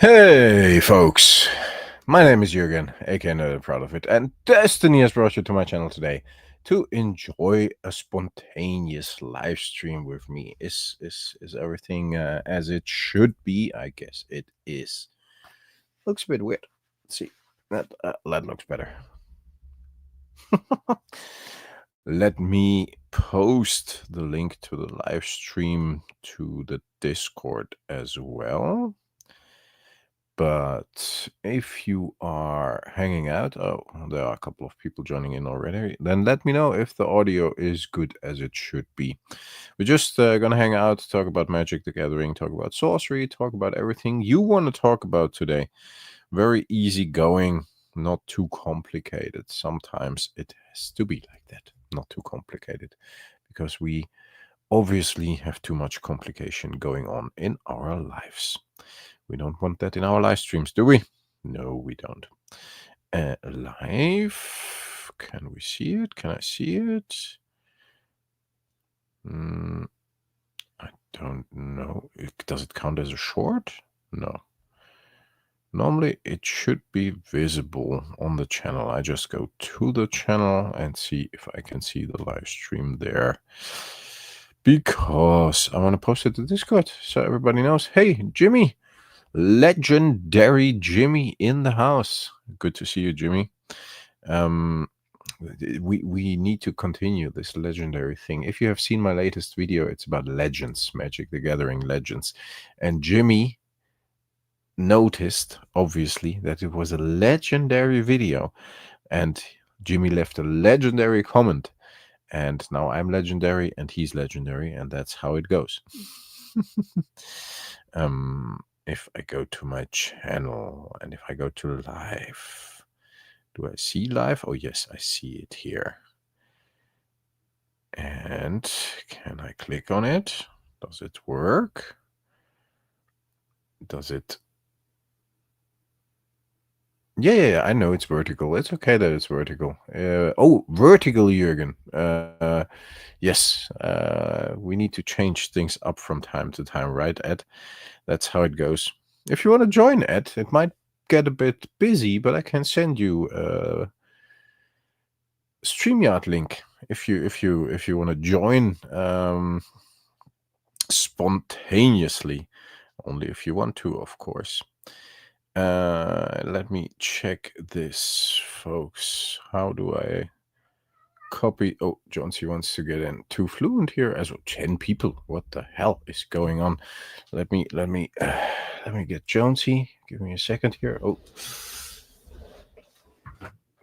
Hey folks, my name is Jürgen, aka Nerd Proud of It, and Destiny has brought you to my channel today to enjoy a spontaneous live stream with me. Is everything as it should be? I guess it is. Looks a bit weird. Let's see. That looks better. Let me post the link to the live stream to the Discord as well. But if you are hanging out, oh, there are a couple of people joining in already, then let me know if the audio is good as it should be. We're just going to hang out, talk about Magic the Gathering, talk about sorcery, talk about everything you want to talk about today. Very easy going, not too complicated. Sometimes it has to be like that, not too complicated, because we obviously have too much complication going on in our lives. We don't want that in our live streams, do we? No, we don't. Live. Can we see it? Can I see it? I don't know. Does it count as a short? No. Normally, it should be visible on the channel. I just go to the channel and see if I can see the live stream there. Because I want to post it to Discord so everybody knows. Hey, Jimmy! Legendary Jimmy in the house. Good to see you, Jimmy. We need to continue this legendary thing. If you have seen my latest video, it's about Legends, Magic the Gathering Legends. And Jimmy noticed, obviously, that it was a legendary video. And Jimmy left a legendary comment. And now I'm legendary and he's legendary. And that's how it goes. If I go to my channel and if I go to live, do I see live? Oh, yes, I see it here. And can I click on it? Does it work? Does it? Yeah, I know it's vertical. It's okay that it's vertical. Oh, vertical, Jürgen. Yes, we need to change things up from time to time, right, Ed? That's how it goes. If you want to join, Ed, it might get a bit busy, but I can send you a StreamYard link if you want to join spontaneously. Only if you want to, of course. Let me check this, folks. How do I copy? Oh, Johnsy wants to get in. Too fluent here as well. 10 people. What the hell is going on? Let me get Jonesy. Give me a second here. Oh,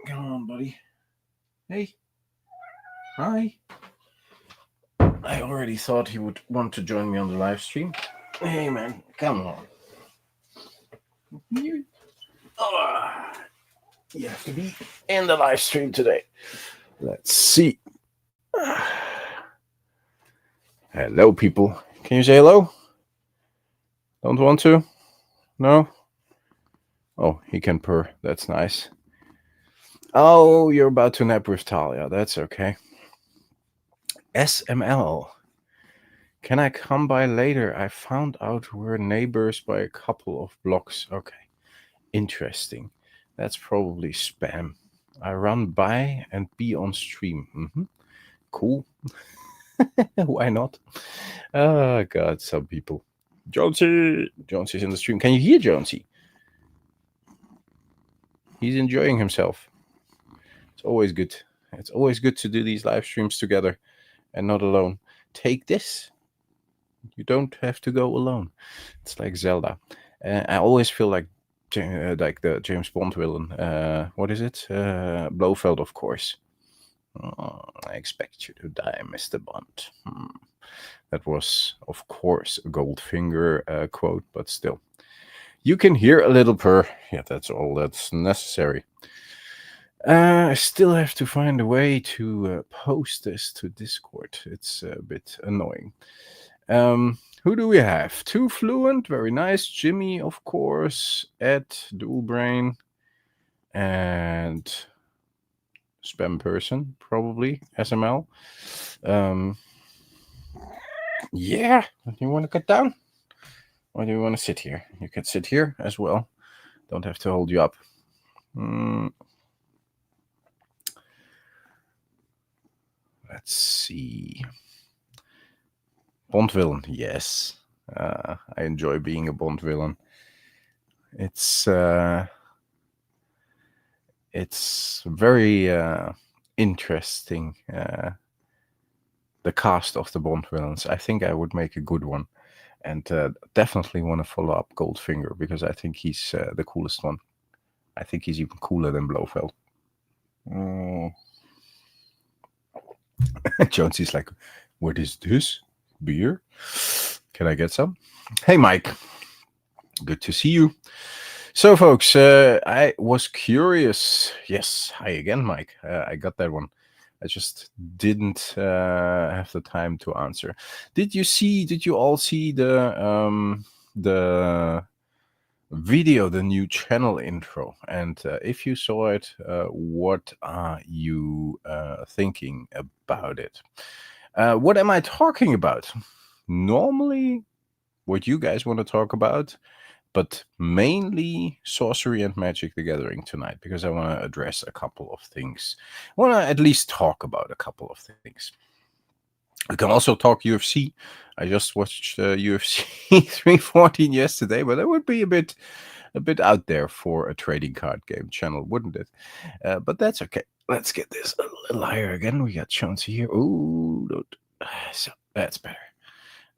come on, buddy. Hey, hi. I already thought he would want to join me on the live stream. Hey, man, come on. You have to be in the live stream today. Let's see. Hello, people. Can you say hello? Don't want to? No? Oh, he can purr. That's nice. Oh, you're about to nap with Talia. That's okay. SML. Can I come by later? I found out we're neighbors by a couple of blocks. Okay. Interesting. That's probably spam. I run by and be on stream. Cool. Why not? Oh, God, some people. Jonesy's in the stream. Can you hear Jonesy? He's enjoying himself. It's always good. It's always good to do these live streams together and not alone. Take this. You don't have to go alone. It's like Zelda. I always feel like the James Bond villain. What is it? Blofeld, of course. I expect you to die, Mr. Bond. That was, of course, a Goldfinger quote, but still. You can hear a little purr. Yeah, that's all that's necessary. I still have to find a way to post this to Discord. It's a bit annoying. Who do we have? Too Fluent, very nice. Jimmy, of course. Ed, Dual Brain, and Spam Person, probably. SML. Yeah, you want to cut down? Or do you want to sit here? You can sit here as well. Don't have to hold you up. Let's see. Bond villain, yes. I enjoy being a Bond villain. It's very interesting. The cast of the Bond villains. I think I would make a good one, and definitely want to follow up Goldfinger because I think he's the coolest one. I think he's even cooler than Blofeld. Jonesy's like, what is this? Beer? Can I get some? Hey, Mike. Good to see you. So, folks, I was curious. Yes, hi again, Mike. I got that one. I just didn't have the time to answer. Did you all see the video, the new channel intro? And if you saw it, what are you thinking about it? What am I talking about? Normally, what you guys want to talk about, but mainly Sorcery and Magic the Gathering tonight, because I want to address a couple of things. I want to at least talk about a couple of things. We can also talk UFC. I just watched UFC 314 yesterday, but that would be a bit out there for a trading card game channel, wouldn't it? But that's okay. Let's get this a little higher again. We got Chauncey here. Ooh, so that's better.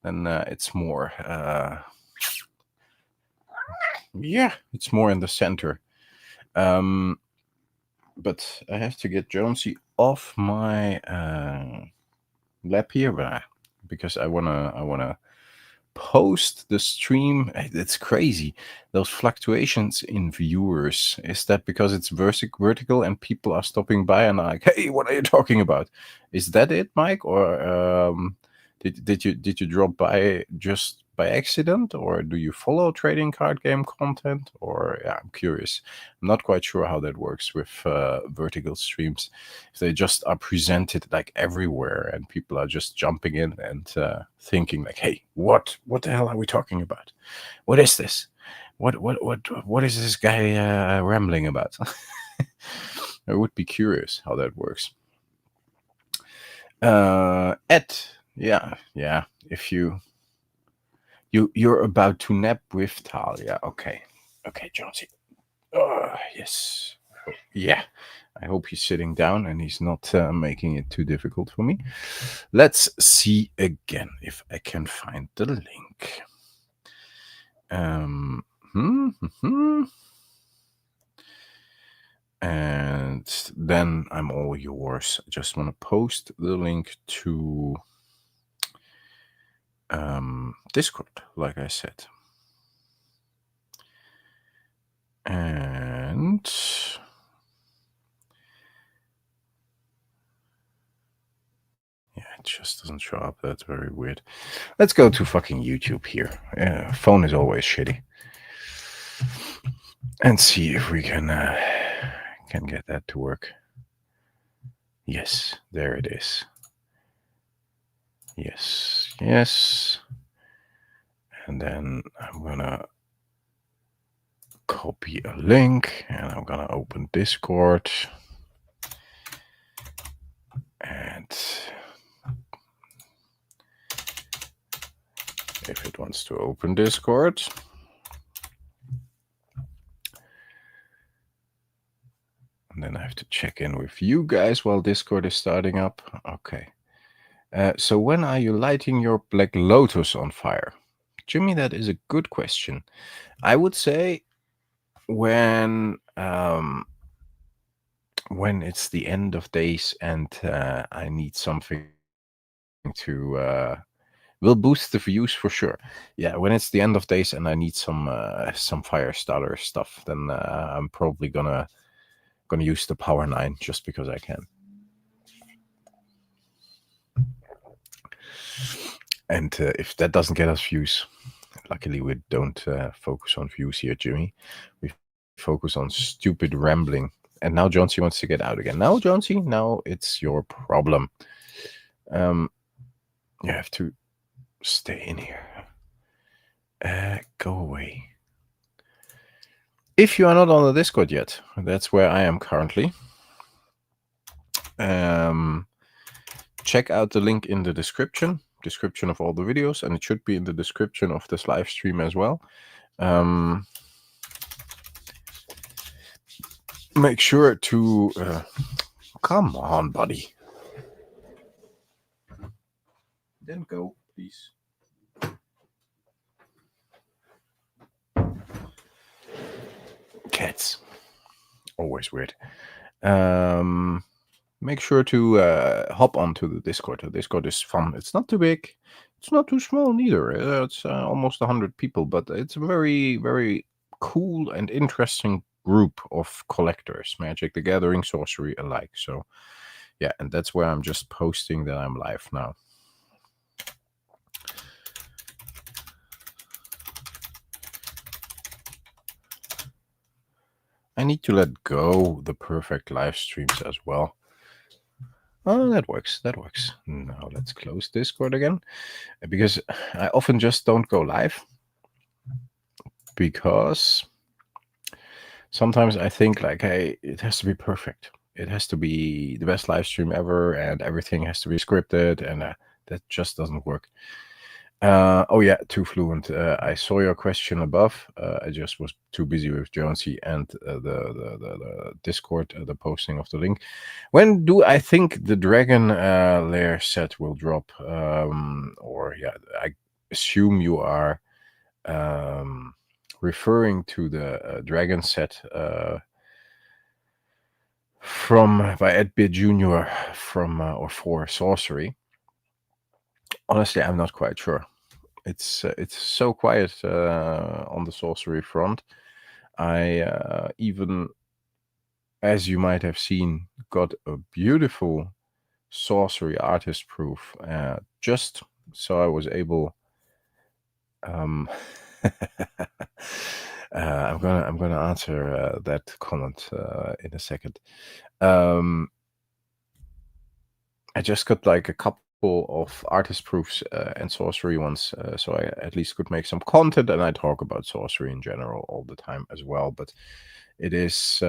Then it's more... yeah, it's more in the center. But I have to get Jonesy off my lap here, because I wanna post the stream. It's crazy, those fluctuations in viewers. Is that because it's vertical and people are stopping by and are like, hey, what are you talking about? Is that it, Mike? Or did you drop by just by accident, or do you follow trading card game content? Or yeah, I'm curious. I'm not quite sure how that works with vertical streams. If they just are presented like everywhere and people are just jumping in and thinking like, hey, what the hell are we talking about? What is this? What is this guy rambling about? I would be curious how that works. Yeah. If you're about to nap with Talia. Okay, Jonesy. Yes. Yeah. I hope he's sitting down and he's not making it too difficult for me. Let's see again if I can find the link. And then I'm all yours. I just want to post the link to Discord, like I said. And yeah, it just doesn't show up. That's very weird. Let's go to fucking YouTube here. Phone is always shitty. And see if we can get that to work. Yes, there it is. Yes. And then I'm gonna copy a link and I'm gonna open Discord. And if it wants to open Discord, and then I have to check in with you guys while Discord is starting up. Okay. So when are you lighting your Black Lotus on fire? Jimmy, that is a good question. I would say when it's the end of days and I need something to will boost the views for sure. Yeah, when it's the end of days and I need some fire starter stuff, then I'm probably gonna use the Power 9 just because I can. And if that doesn't get us views, luckily we don't focus on views here, Jimmy. We focus on stupid rambling. And now Jonesy wants to get out again. Now, Jonesy, now it's your problem. You have to stay in here. Go away. If you are not on the Discord yet, that's where I am currently. Check out the link in the description of all the videos, and it should be in the description of this live stream as well. Make sure to come on, buddy. Then go, please. Cats. Always weird. Make sure to hop onto the Discord. The Discord is fun. It's not too big. It's not too small neither. It's almost 100 people, but it's a very, very cool and interesting group of collectors, Magic the Gathering, sorcery alike. So yeah, and that's where I'm just posting that I'm live now. I need to let go the perfect live streams as well. Oh, that works. That works. Now let's close Discord again, because I often just don't go live, because sometimes I think like, hey, it has to be perfect. It has to be the best live stream ever, and everything has to be scripted, and that just doesn't work. Oh yeah, too fluent. I saw your question above. I just was too busy with Jonesy and the Discord, the posting of the link. When do I think the Dragon Lair set will drop? Or yeah, I assume you are referring to the Dragon set by Ed Beer Jr. from or for Sorcery. Honestly, I'm not quite sure. It's so quiet on the sorcery front. I even, as you might have seen, got a beautiful sorcery artist proof just so I was able. I'm gonna answer that comment in a second. I just got like a couple of artist proofs and sorcery ones, so I at least could make some content, and I talk about sorcery in general all the time as well. But it is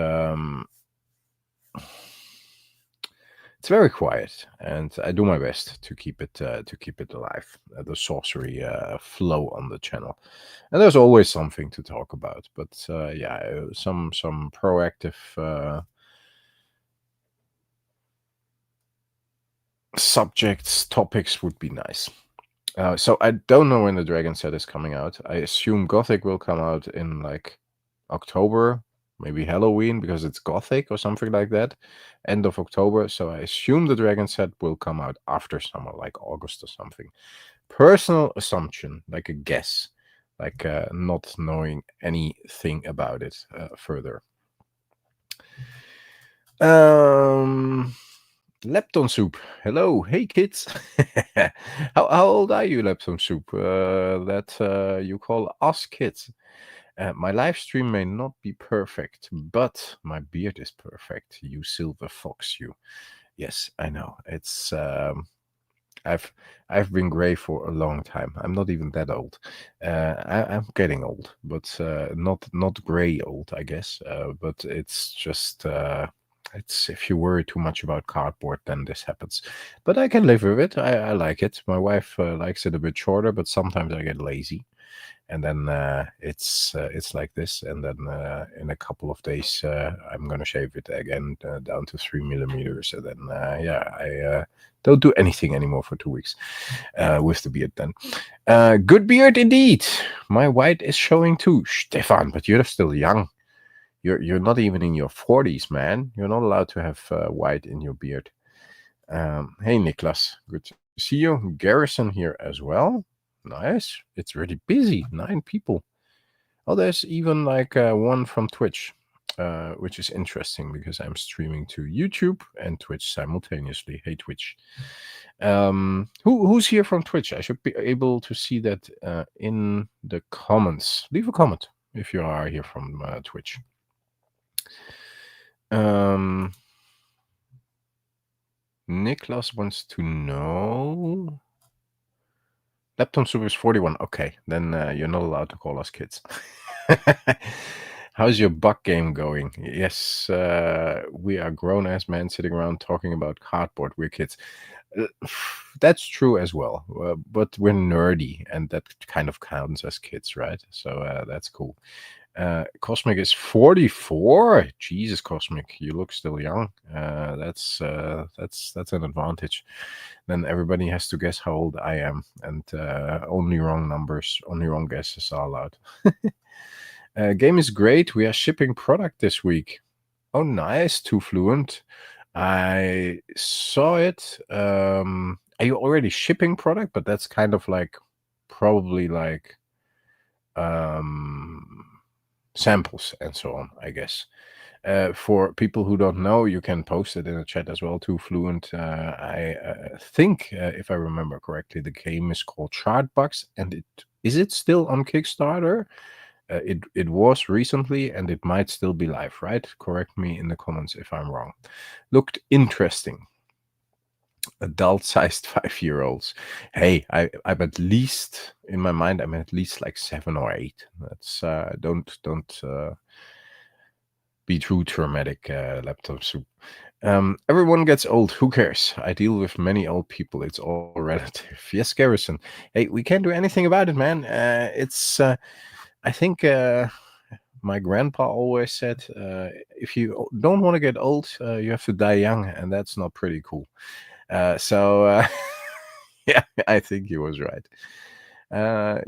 it's very quiet, and I do my best to keep it alive, the sorcery flow on the channel. And there's always something to talk about, but yeah, some proactive subjects, topics would be nice. So I don't know when the Dragon set is coming out. I assume Gothic will come out in like October, maybe Halloween, because it's Gothic or something like that. End of October. So I assume the Dragon set will come out after summer, like August or something. Personal assumption, like a guess, like not knowing anything about it further. Lepton Soup. Hello. Hey, kids. How old are you, Lepton Soup? That you call us kids. My live stream may not be perfect, but my beard is perfect. You silver fox, you. Yes, I know. It's I've been gray for a long time. I'm not even that old. I'm getting old, but not gray old, I guess. But it's just it's if you worry too much about cardboard, then this happens. But I can live with it. I like it. My wife likes it a bit shorter, but sometimes I get lazy, and then it's like this. And then in a couple of days, I'm gonna shave it again down to 3 millimeters, and then yeah, I don't do anything anymore for 2 weeks with the beard. Then good beard indeed. My white is showing too, Stefan. But you're still young. You're not even in your 40s, man. You're not allowed to have white in your beard. Hey, Niklas. Good to see you. Garrison here as well. Nice. It's really busy. 9 people. Oh, there's even like one from Twitch, which is interesting because I'm streaming to YouTube and Twitch simultaneously. Hey, Twitch. Who's here from Twitch? I should be able to see that in the comments. Leave a comment if you are here from Twitch. Niklas wants to know. Lepton Soup is 41. Okay, then you're not allowed to call us kids. How's your buck game going? Yes, we are grown-ass men sitting around talking about cardboard. We're kids. That's true as well, but we're nerdy, and that kind of counts as kids, right? So that's cool. Cosmic is 44. Jesus, Cosmic, you look still young. That's an advantage. Then everybody has to guess how old I am, and only wrong numbers, only wrong guesses are allowed. Game is great. We are shipping product this week. Oh, nice. Too Fluent. I saw it. Are you already shipping product? But that's kind of like probably like samples and so on, I guess. For people who don't know, you can post it in the chat as well. Too Fluent. I think, if I remember correctly, the game is called Chartbox, and is it still on Kickstarter? It was recently, and it might still be live, right? Correct me in the comments if I'm wrong. Looked interesting. Adult-sized 5-year-olds. Hey, I'm at least, in my mind, I'm at least like 7 or 8. That's don't be too traumatic, Laptop Soup. Everyone gets old. Who cares? I deal with many old people. It's all relative. Yes, Garrison. Hey, we can't do anything about it, man. It's I think my grandpa always said, if you don't want to get old, you have to die young, and that's not pretty cool. So yeah, I think he was right.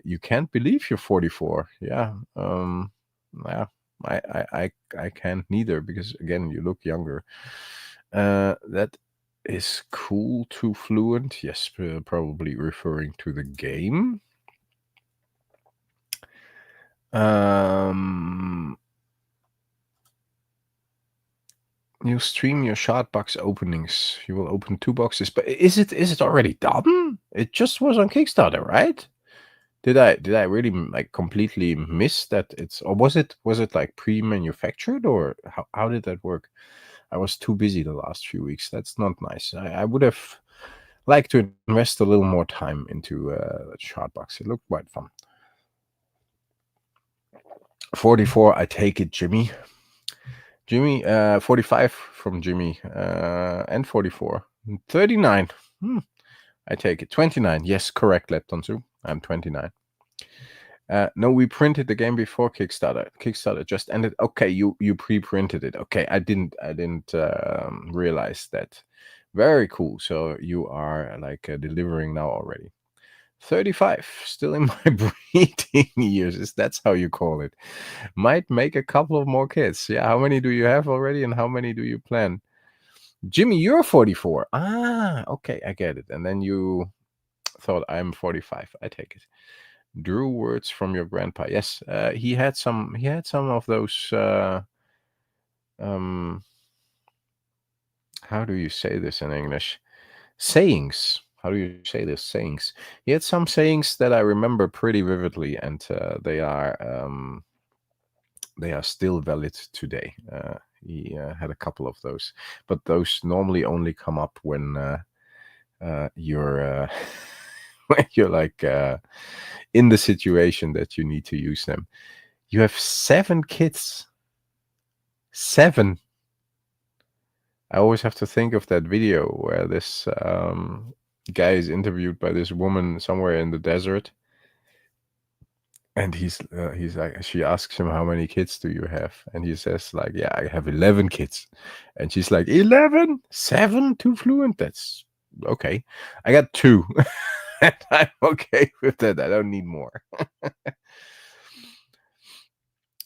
You can't believe you're 44. Yeah. Yeah. I can't neither, because again, you look younger. That is cool. Too Fluent. Yes, probably referring to the game. You stream your shard box openings. You will open 2 boxes, but is it already done? It just was on Kickstarter, right? Did I really like completely miss that? Or was it like pre-manufactured, or how did that work? I was too busy the last few weeks. That's not nice. I would have liked to invest a little more time into that shard box. It looked quite fun. 44, I take it, Jimmy. 45 from Jimmy, and 44. 39. I take it. 29. Yes, correct, Lepton Soup. I'm 29. No, we printed the game before Kickstarter. Kickstarter just ended. Okay, you pre-printed it. Okay, I didn't realize that. Very cool. So you are like delivering now already. 35, still in my breeding years. That's how you call it. Might make a couple of more kids. Yeah, how many do you have already, and how many do you plan? Jimmy, you're 44. Ah, okay, I get it. And then you thought I'm 45. I take it. Drew words from your grandpa. Yes, he had some of those how do you say this in English? Sayings. How do you say this? Sayings. He had some sayings that I remember pretty vividly, and they are still valid today. He had a couple of those, but those normally only come up when you're when you're like in the situation that you need to use them. You have 7 kids. 7. I always have to think of that video where this guy is interviewed by this woman somewhere in the desert, and he's like, she asks him, how many kids do you have? And he says like, yeah, I have 11 kids. And she's like, 11? 7? Too Fluent? That's okay. I got 2. And I'm okay with that. I don't need more.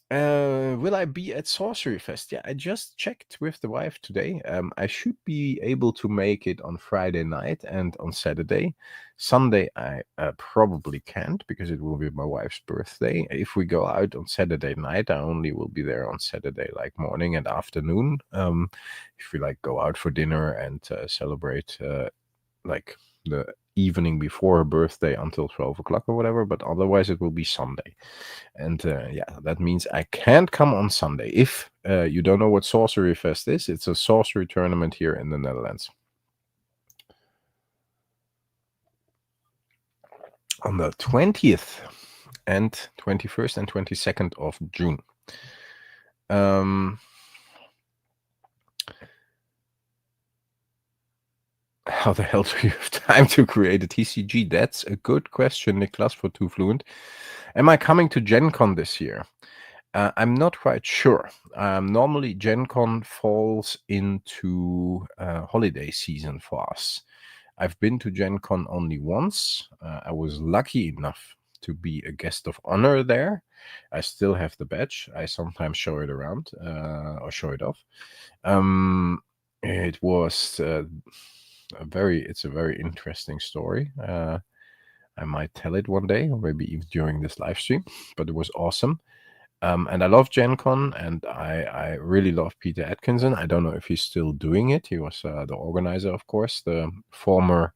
Will I be at Sorcery Fest? Yeah, I just checked with the wife today. I should be able to make it on Friday night and on Saturday. Sunday I probably can't, because it will be my wife's birthday. If we go out on Saturday night, I only will be there on Saturday, like morning and afternoon. If we like go out for dinner and celebrate like the evening before her birthday until 12 o'clock or whatever, but otherwise it will be Sunday. And yeah, that means I can't come on Sunday. If you don't know what Sorcery Fest is, it's a sorcery tournament here in the Netherlands. on the 20th and 21st and 22nd of June. How the hell do you have time to create a TCG? That's a good question, Niklas, for Too Fluent. Am I coming to Gen Con this year? I'm not quite sure. Normally, Gen Con falls into holiday season for us. I've been to Gen Con only once. I was lucky enough to be a guest of honor there. I still have the badge. I sometimes show it around or show it off. It was it's a very interesting story. I might tell it one day, or maybe even during this live stream, but it was awesome. And I love Gen Con, and I really love Peter Atkinson. I don't know if he's still doing it. He was the organizer, of course, the former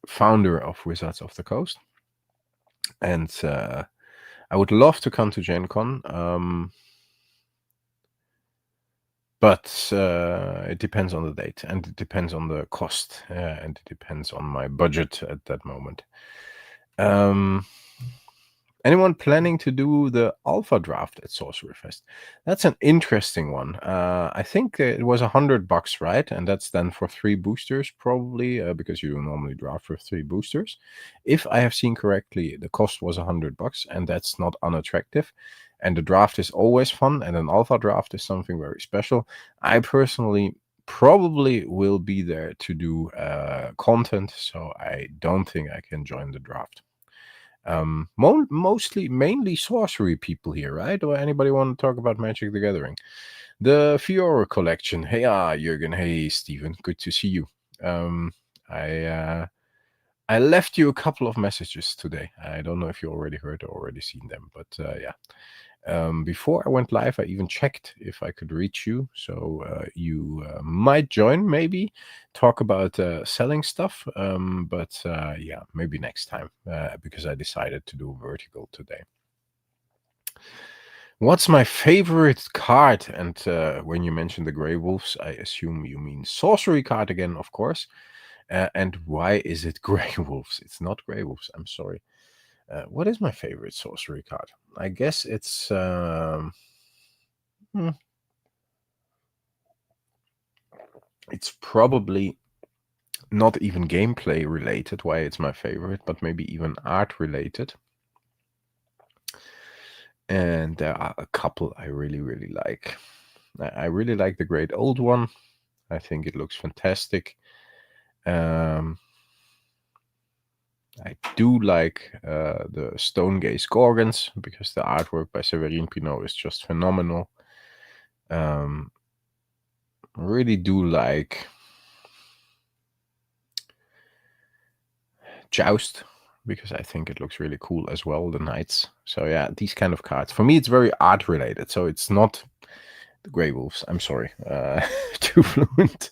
founder of Wizards of the Coast. And I would love to come to Gen Con. But it depends on the date, and it depends on the cost, and it depends on my budget at that moment. Anyone planning to do the alpha draft at Sorcery Fest? That's an interesting one. I think it was $100, right? And that's then for 3 boosters, probably, because you normally draft for 3 boosters. If I have seen correctly, the cost was $100, and that's not unattractive. And the draft is always fun, and an alpha draft is something very special. I personally probably will be there to do content, so I don't think I can join the draft. Mainly sorcery people here, right? Or anybody want to talk about Magic the Gathering? The Fiora collection. Hey, Jürgen. Hey, Steven. Good to see you. I left you a couple of messages today. I don't know if you already heard or already seen them, but yeah. Before I went live, I even checked if I could reach you. So you might join, maybe talk about selling stuff. But yeah, maybe next time because I decided to do vertical today. What's my favorite card? And when you mention the Grey Wolves, I assume you mean sorcery card again, of course. And why is it Grey Wolves? It's not Grey Wolves. I'm sorry. What is my favorite sorcery card? I guess it's it's probably not even gameplay related, why it's my favorite, but maybe even art related. And there are a couple I really, really like. I really like the Great Old One. I think it looks fantastic. I do like the Stone Gaze Gorgons because the artwork by Severin Pinault is just phenomenal. Really do like Joust because I think it looks really cool as well, the Knights. So yeah, these kind of cards. For me, it's very art related. So it's not the Grey Wolves. I'm sorry. Too fluent.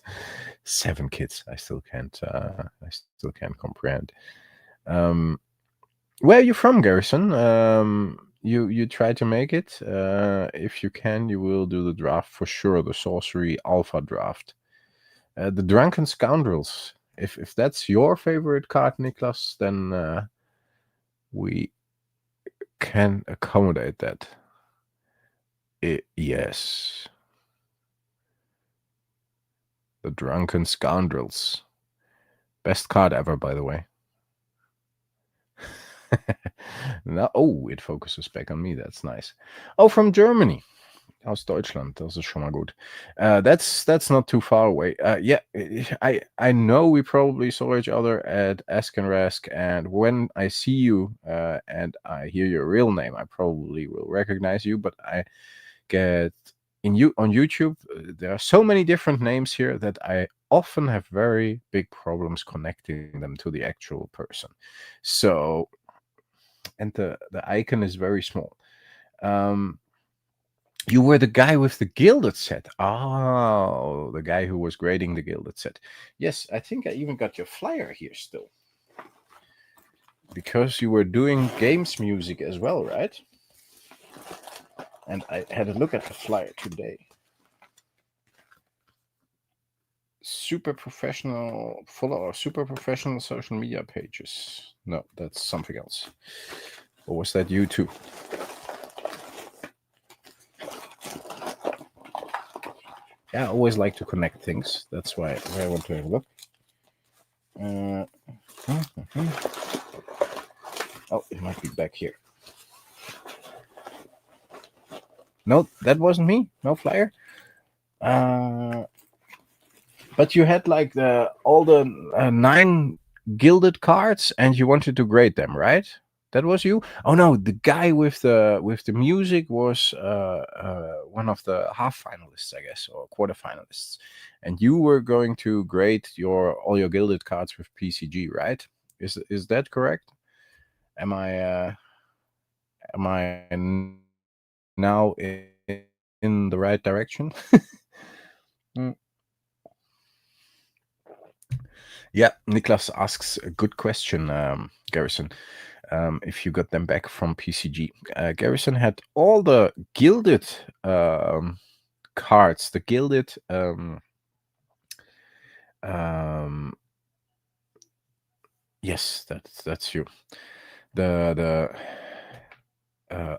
7 kids. I still can't comprehend. Where are you from, Garrison? You try to make it. If you can, you will do the draft for sure. The Sorcery Alpha draft. The Drunken Scoundrels. If that's your favorite card, Niklas, then we can accommodate that. Yes. The Drunken Scoundrels. Best card ever, by the way. Now, oh, it focuses back on me. That's nice. Oh, from Germany. Aus Deutschland. Das ist schon mal gut. That's not too far away. Yeah, I know we probably saw each other at Ask and Rask, and when I see you and I hear your real name, I probably will recognize you. But I get on YouTube, there are so many different names here that I often have very big problems connecting them to the actual person. So, and the icon is very small. You were the guy with the gilded set. Oh, the guy who was grading the gilded set. Yes, I think I even got your flyer here still. Because you were doing games music as well, right? And I had a look at the flyer today. super professional social media pages. No, that's something else. Or was that you too? Yeah, I always like to connect things. That's why I want to have a look. Oh, it might be back here. No, that wasn't me. No flyer. But you had like all the 9 gilded cards, and you wanted to grade them, right? That was you. Oh no, the guy with the music was one of the half finalists, I guess, or quarter finalists, and you were going to grade all your gilded cards with PCG, right? Is that correct? Am I now in the right direction? Yeah, Niklas asks a good question, Garrison. If you got them back from PCG. Garrison had all the gilded cards, the gilded yes, that's you.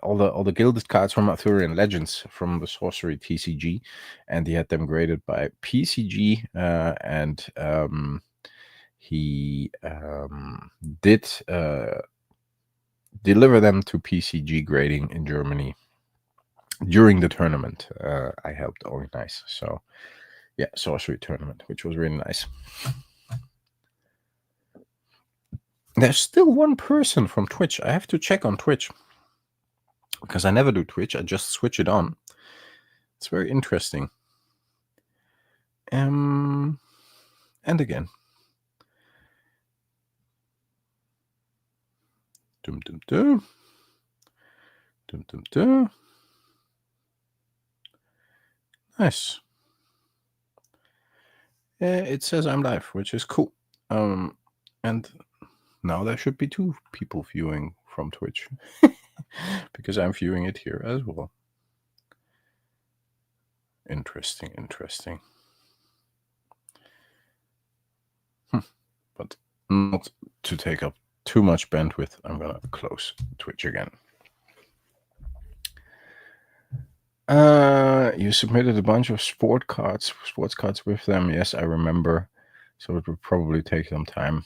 All the gilded cards from Arthurian Legends from the Sorcery TCG, and he had them graded by PCG, and he did deliver them to PCG grading in Germany during the tournament. I helped organize. So yeah, sorcery tournament, which was really nice. There's still one person from Twitch. I have to check on Twitch because I never do Twitch. I just switch it on. It's very interesting. And again. Dum dum dum. Dum dum dum. Nice. It says I'm live, which is cool. And now there should be 2 people viewing from Twitch because I'm viewing it here as well. Interesting. But not to take up too much bandwidth, I'm gonna close Twitch again. You submitted a bunch of sports cards with them. Yes, I remember. So it would probably take some time.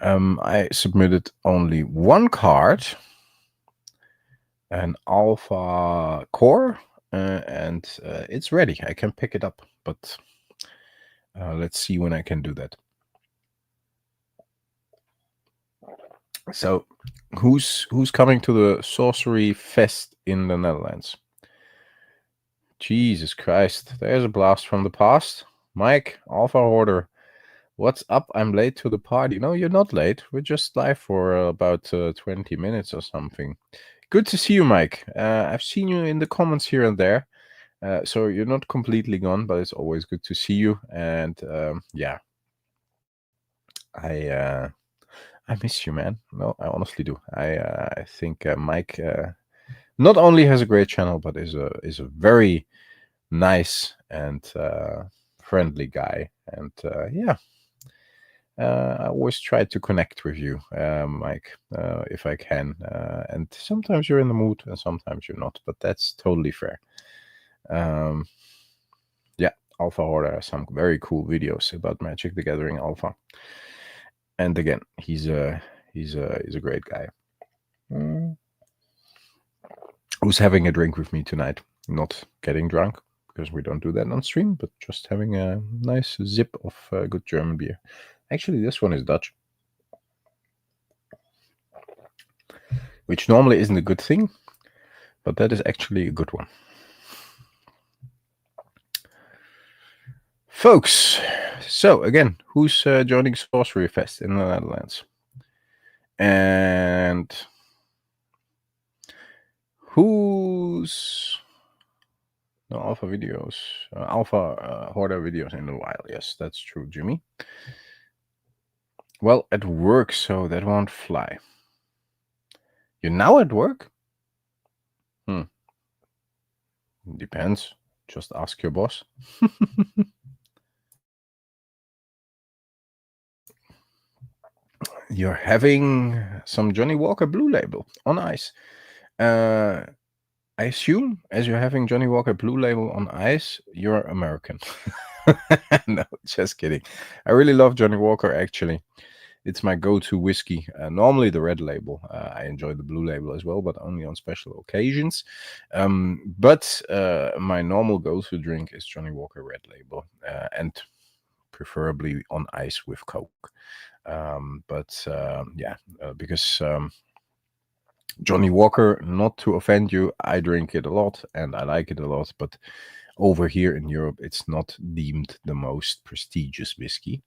I submitted only 1 card, an Alpha Core, and it's ready. I can pick it up, but let's see when I can do that. So, who's coming to the Sorcery Fest in the Netherlands? Jesus Christ, there's a blast from the past. Mike, Alpha Hoarder, what's up? I'm late to the party. No, you're not late. We're just live for about 20 minutes or something. Good to see you, Mike. I've seen you in the comments here and there. So you're not completely gone, but it's always good to see you. And yeah, I miss you, man. No, I honestly do. I think Mike not only has a great channel, but is a very nice and friendly guy. And yeah, I always try to connect with you, Mike, if I can. And sometimes you're in the mood, and sometimes you're not. But that's totally fair. Yeah, Alpha Hoarder has some very cool videos about Magic the Gathering Alpha. And again, he's a great guy. Who's having a drink with me tonight? Not getting drunk, because we don't do that on stream, but just having a nice sip of good German beer. Actually, this one is Dutch, which normally isn't a good thing, but that is actually a good one. Folks, so again, who's joining Sorcery Fest in the Netherlands? And who's... No Alpha videos, Alpha Hoarder videos in a while. Yes, that's true, Jimmy. Well, at work, so that won't fly. You're now at work? Depends. Just ask your boss. you're having some Johnny Walker Blue Label on ice. I assume as you're having Johnny Walker Blue Label on ice, you're American. No, just kidding. I really love Johnny Walker, actually. It's my go-to whiskey. Normally the red label. I enjoy the blue label as well, but only on special occasions. But my normal go-to drink is Johnny Walker Red Label, and preferably on ice with Coke. Because Johnny Walker, not to offend you, I drink it a lot and I like it a lot, but over here in Europe, it's not deemed the most prestigious whiskey.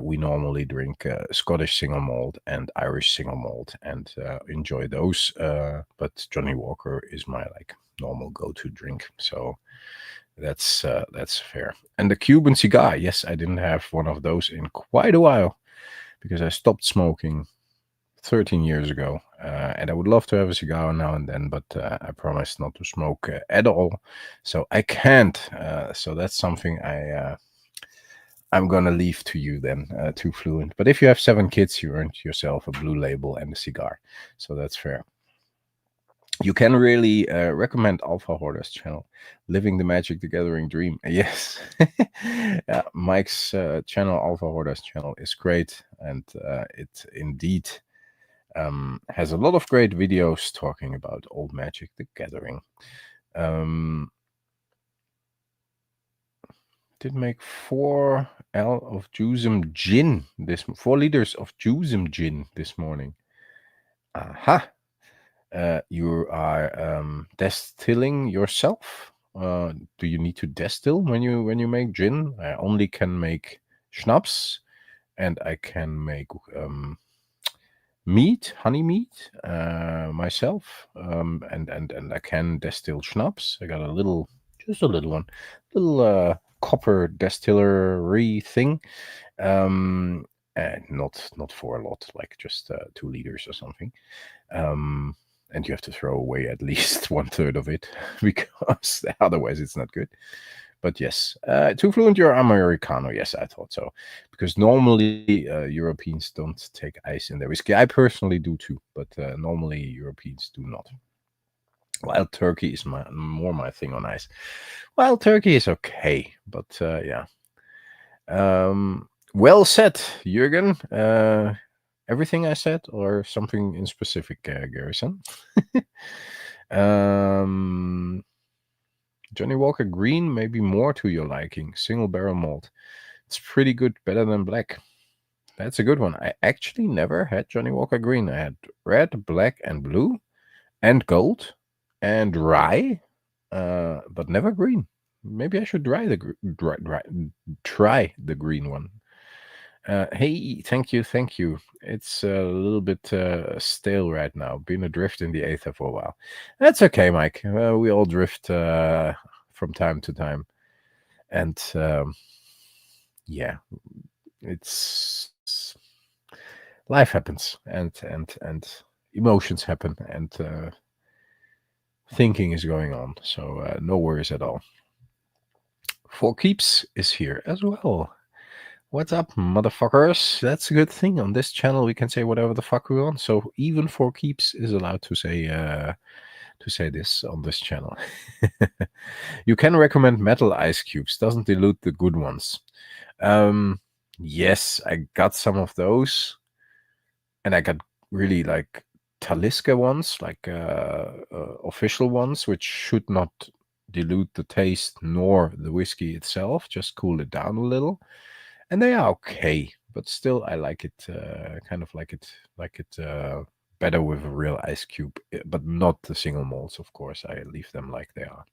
We normally drink Scottish single malt and Irish single malt and enjoy those. But Johnny Walker is my normal go-to drink. So that's fair. And the Cuban cigar, yes, I didn't have one of those in quite a while because I stopped smoking 13 years ago, and I would love to have a cigar now and then, but I promised not to smoke at all, so I can't. So that's something I'm gonna leave to you then, Too Fluent. But if you have 7 kids, you earned yourself a blue label and a cigar, so that's fair. You can really recommend Alpha Hoarder's channel, Living the Magic the Gathering Dream. Yes, Mike's channel, Alpha Hoarder's channel, is great, and it indeed has a lot of great videos talking about old Magic the Gathering. Did make 4 of Jusum gin 4 liters of Jusum gin this morning. Aha! You are distilling yourself. Do you need to distill when you make gin? I only can make schnapps, and I can make meat, honey meat, myself, and I can distill schnapps. I got just a little one, little copper distillery thing, and not for a lot, like just 2 liters or something. And you have to throw away at least 1/3 of it because otherwise it's not good. But yes, Too Fluent, you're Americano. Yes, I thought so. Because normally Europeans don't take ice in their whiskey. I personally do too, but normally Europeans do not. Wild turkey is more my thing on ice. Wild turkey is okay, but yeah. Well said, Jürgen. Everything I said, or something in specific, Garrison? Johnny Walker Green, maybe more to your liking. Single barrel malt. It's pretty good, better than black. That's a good one. I actually never had Johnny Walker Green. I had red, black, and blue, and gold, and rye, but never green. Maybe I should try the green one. Hey, thank you. It's a little bit stale right now. Been adrift in the Aether for a while. That's okay, Mike. We all drift from time to time, and yeah, it's life happens, and emotions happen, and thinking is going on. So no worries at all. For Keeps is here as well. What's up, motherfuckers? That's a good thing. On this channel, we can say whatever the fuck we want. So even For Keeps is allowed to say this on this channel. You can recommend metal ice cubes. Doesn't dilute the good ones. Yes, I got some of those, and I got really like Talisker ones, like official ones, which should not dilute the taste nor the whiskey itself. Just cool it down a little. And they are okay, but still I like it, kind of like it better with a real ice cube, but not the single malts, of course. I leave them like they are.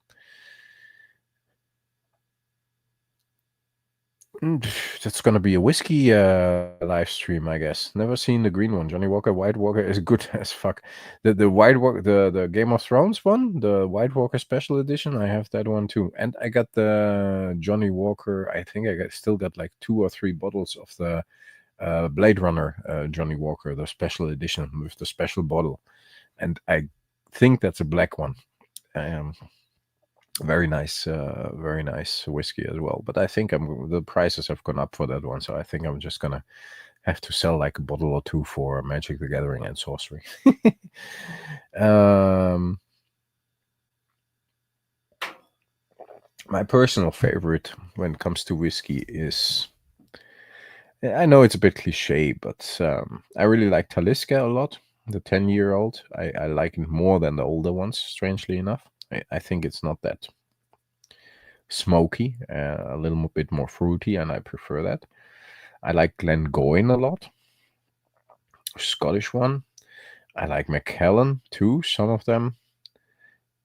That's gonna be a whiskey live stream, I guess. Never seen the green one. Johnny Walker White Walker is good as fuck. The White Walker, the Game of Thrones one, the White Walker Special Edition. I have that one too, and I got the Johnny Walker. I think I still got like 2 or 3 bottles of the Blade Runner Johnny Walker, the Special Edition with the special bottle, and I think that's a black one. Very nice whiskey as well. But I think the prices have gone up for that one, so I think I'm just gonna have to sell like a bottle or two for Magic the Gathering and Sorcery. My personal favorite when it comes to whiskey is, I know it's a bit cliche, but I really like Talisker a lot. The 10-year-old. I like it more than the older ones, strangely enough. I think it's not that smoky, a little bit more fruity, and I prefer that. I like Glengoyne a lot, Scottish one. I like Macallan too, some of them.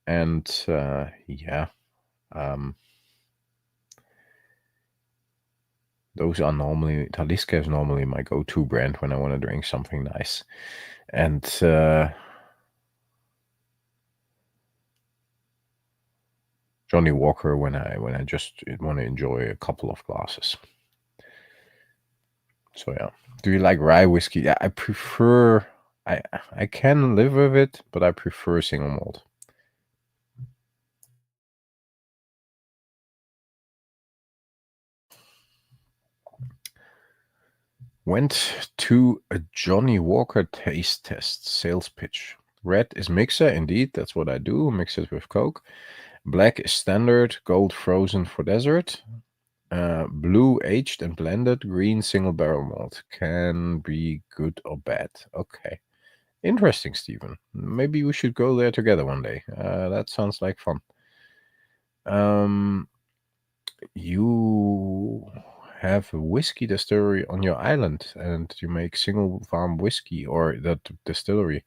And yeah, those are normally, Talisker is normally my go-to brand when I want to drink something nice. And Johnny Walker when I just want to enjoy a couple of glasses. So yeah. Do you like rye whiskey? Yeah, I prefer, I can live with it, but I prefer single malt. Went to a Johnny Walker taste test sales pitch. Red is mixer, indeed, that's what I do, mix it with Coke. Black is standard, gold frozen for dessert. Blue aged and blended, green single barrel malt. Can be good or bad. Okay. Interesting, Stephen. Maybe we should go there together one day. That sounds like fun. You have a whiskey distillery on your island and you make single farm whiskey, or that distillery.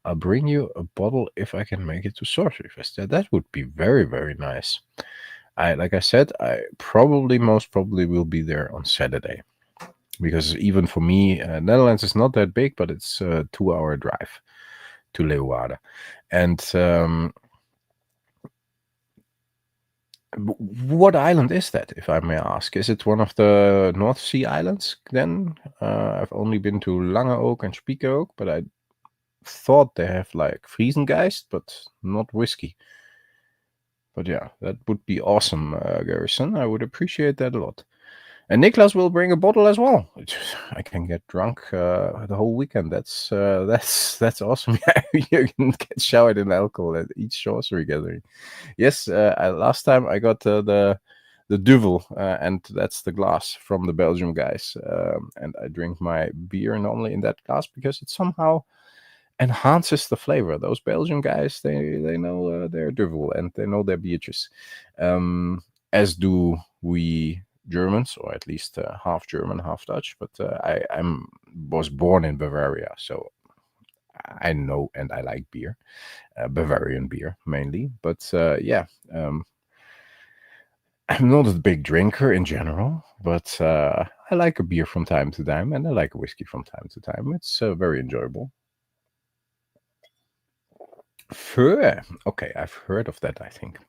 I'll bring you a bottle if I can make it to Sorcery Fest. That would be very, very nice. Like I said, I most probably will be there on Saturday, because even for me, Netherlands is not that big, but it's a 2-hour drive to Leeuwarden. And what island is that, if I may ask? Is it one of the North Sea islands then? I've only been to Langeoog and Spiekeroog, but I thought they have like Friesengeist, but not whiskey. But yeah, that would be awesome, Garrison. I would appreciate that a lot. And Niklas will bring a bottle as well. I can get drunk the whole weekend. That's awesome. You can get showered in alcohol at each sorcery gathering. Yes, last time I got the duvel, and that's the glass from the Belgium guys. And I drink my beer normally in that glass because it somehow enhances the flavor. Those Belgian guys, they know their duvel and they know their beertjes, as do we Germans, or at least half German, half Dutch. But I was born in Bavaria, so I know and I like beer, Bavarian beer mainly. But yeah, I'm not a big drinker in general, but I like a beer from time to time, and I like a whiskey from time to time. It's very enjoyable. Föhr. Okay, I've heard of that, I think.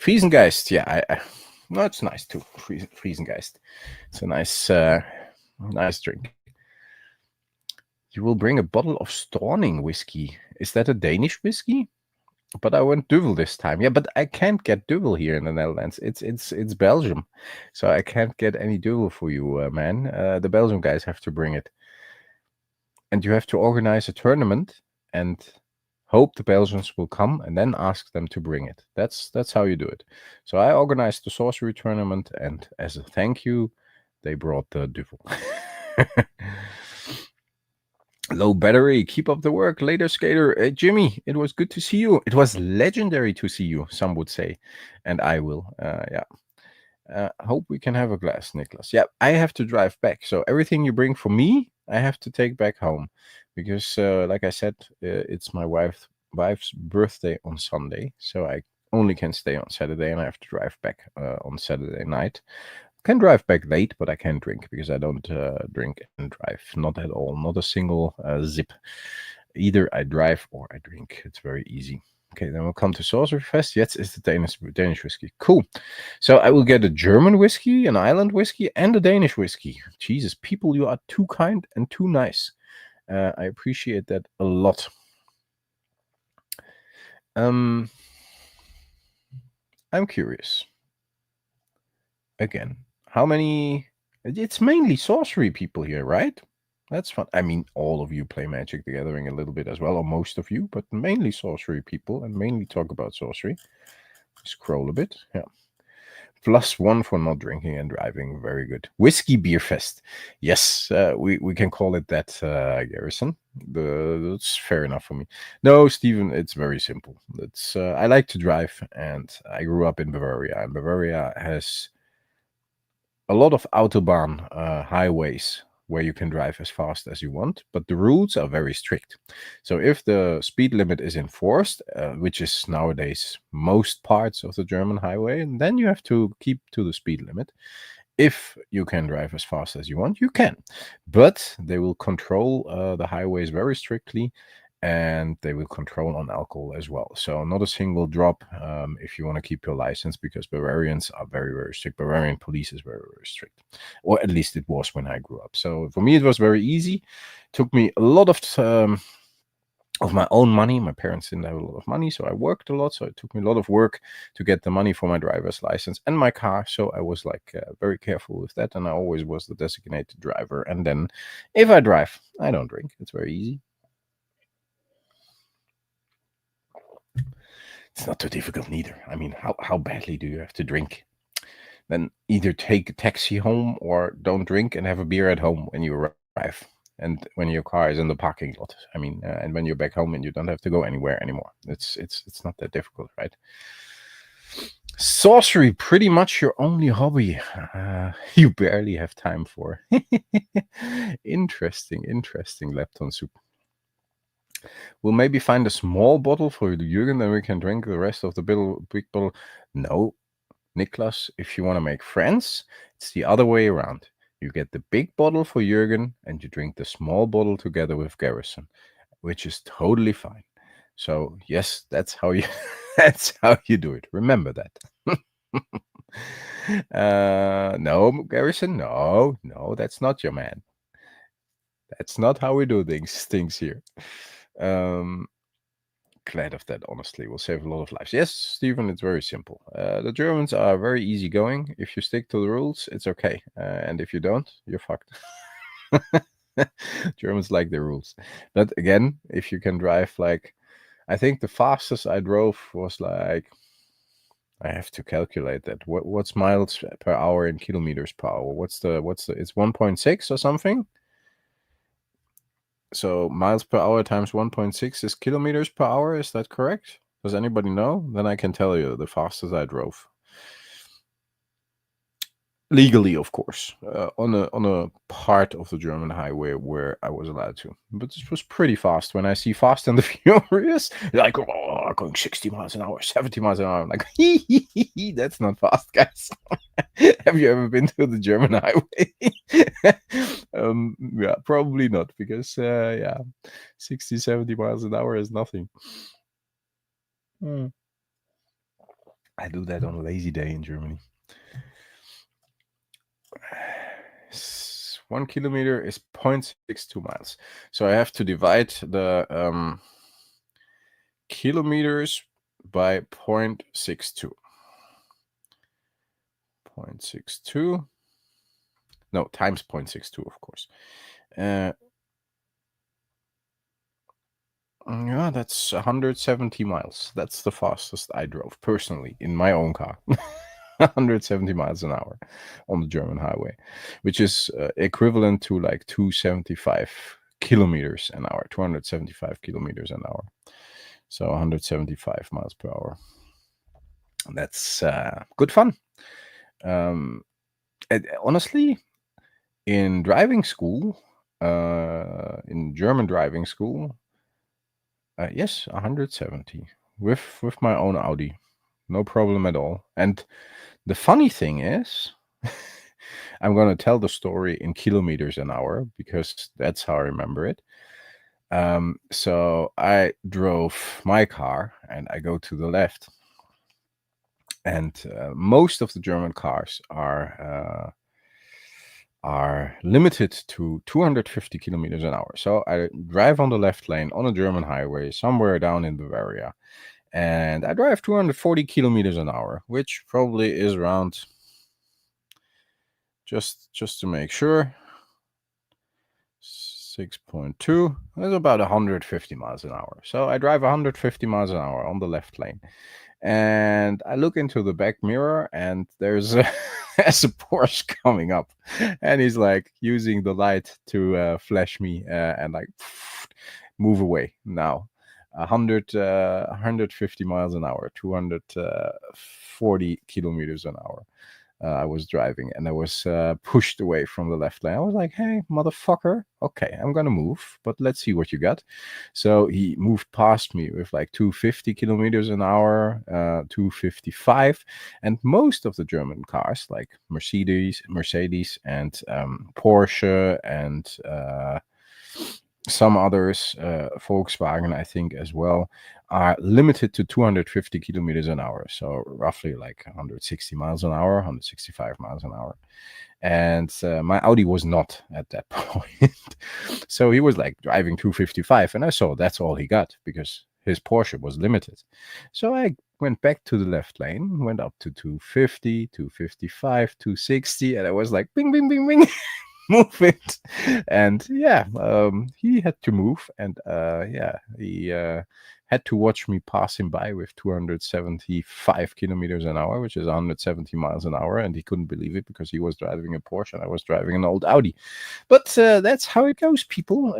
Friesengeist, yeah, no, it's nice too. Friesengeist. It's a nice drink. You will bring a bottle of Stråning whiskey. Is that a Danish whiskey? But I went duvel this time. Yeah, but I can't get duvel here in the Netherlands. It's Belgium, so I can't get any duvel for you, man. The Belgium guys have to bring it, and you have to organize a tournament and hope the Belgians will come, and then ask them to bring it. That's how you do it. So I organized the sorcery tournament, and as a thank you, they brought the duvel. Low battery, keep up the work. Later, skater. Jimmy, it was good to see you. It was legendary to see you, some would say. And I will. Yeah. Hope we can have a glass, Nicholas. Yeah, I have to drive back. So everything you bring for me, I have to take back home. Because, like I said, it's my wife's birthday on Sunday. So I only can stay on Saturday, and I have to drive back on Saturday night. Can drive back late, but I can't drink because I don't drink and drive. Not at all. Not a single zip. Either I drive or I drink. It's very easy. Okay, then we'll come to Sorcery Fest. Yes, it's the Danish whiskey. Cool. So I will get a German whiskey, an island whiskey, and a Danish whiskey. Jesus, people, you are too kind and too nice. I appreciate that a lot. I'm curious. Again, how many? It's mainly sorcery people here, right? That's fun. I mean, all of you play Magic the Gathering a little bit as well, or most of you, but mainly sorcery people, and mainly talk about sorcery. Scroll a bit. Yeah. +1 for not drinking and driving. Very good. Whiskey Beer Fest. Yes, we can call it that, Garrison. That's fair enough for me. No, Stephen, it's very simple. It's I like to drive, and I grew up in Bavaria, and Bavaria has a lot of autobahn highways where you can drive as fast as you want, but the rules are very strict. So if the speed limit is enforced, which is nowadays most parts of the German highway, then you have to keep to the speed limit. If you can drive as fast as you want, you can, but they will control the highways very strictly, and they will control on alcohol as well. So not a single drop if you want to keep your license, because Bavarians are very, very strict. Bavarian police is very, very strict, or at least it was when I grew up. So for me, it was very easy. Took me a lot of my own money. My parents didn't have a lot of money, so I worked a lot. So it took me a lot of work to get the money for my driver's license and my car. So I was like very careful with that, and I always was the designated driver. And then if I drive, I don't drink. It's very easy. It's not too difficult neither. I mean, how badly do you have to drink? Then either take a taxi home or don't drink and have a beer at home when you arrive. And when your car is in the parking lot, I mean, and when you're back home and you don't have to go anywhere anymore, it's not that difficult, right? Sorcery, pretty much your only hobby. You barely have time for. Interesting, Lepton soup. We'll maybe find a small bottle for Jürgen, then we can drink the rest of the big bottle. No, Niklas, if you want to make friends, it's the other way around. You get the big bottle for Jürgen, and you drink the small bottle together with Garrison, which is totally fine. So yes, that's how you that's how you do it. Remember that. No, Garrison, no, that's not your man. That's not how we do things here. Glad of that, honestly. Will save a lot of lives. Yes, Stephen, it's very simple. The Germans are very easygoing. If you stick to the rules, it's okay. And if you don't, you're fucked. Germans like the rules. But again, if you can drive like, I think the fastest I drove was like, I have to calculate that. What's miles per hour in kilometers per hour? What's the it's 1.6 or something? So miles per hour times 1.6 is kilometers per hour. Is that correct? Does anybody know? Then I can tell you the fastest I drove. Legally, of course, on a part of the German highway where I was allowed to. But it was pretty fast. When I see Fast and the Furious, like, oh, going 60 miles an hour, 70 miles an hour. I'm like, that's not fast, guys. Have you ever been to the German highway? Yeah, probably not, because 60, 70 miles an hour is nothing. I do that on a lazy day in Germany. 1 kilometer is 0.62 miles. So I have to divide the kilometers by 0.62. 0.62. No, times 0.62, of course. Yeah, that's 170 miles. That's the fastest I drove personally in my own car. 170 miles an hour on the German highway, which is equivalent to like 275 kilometers an hour, 275 kilometers an hour. So 175 miles per hour. That's good fun. Honestly, in driving school, in German driving school, yes, 170 with my own Audi. No problem at all. And the funny thing is, I'm going to tell the story in kilometers an hour because that's how I remember it. So I drove my car and I go to the left. And most of the German cars are limited to 250 kilometers an hour. So I drive on the left lane on a German highway somewhere down in Bavaria. And I drive 240 kilometers an hour, which probably is around, just to make sure, 6.2. That's about 150 miles an hour. So I drive 150 miles an hour on the left lane. And I look into the back mirror, and there's a Porsche coming up, and he's like using the light to flash me and like move away now. 150 miles an hour, 240 kilometers an hour. I was driving, and I was pushed away from the left lane. I was like, hey, motherfucker, okay, I'm gonna move, but let's see what you got. So he moved past me with like 250 kilometers an hour, 255. And most of the German cars, like Mercedes, and Porsche, and some others, Volkswagen, I think as well, are limited to 250 kilometers an hour. So roughly like 160 miles an hour, 165 miles an hour. And my Audi was not at that point. So he was like driving 255, and I saw that's all he got because his Porsche was limited. So I went back to the left lane, went up to 250, 255, 260, and I was like, bing, bing, bing, bing. Move it. And yeah, he had to move, and he had to watch me pass him by with 275 kilometers an hour, which is 170 miles an hour, and he couldn't believe it because he was driving a Porsche and I was driving an old Audi. But that's how it goes, people.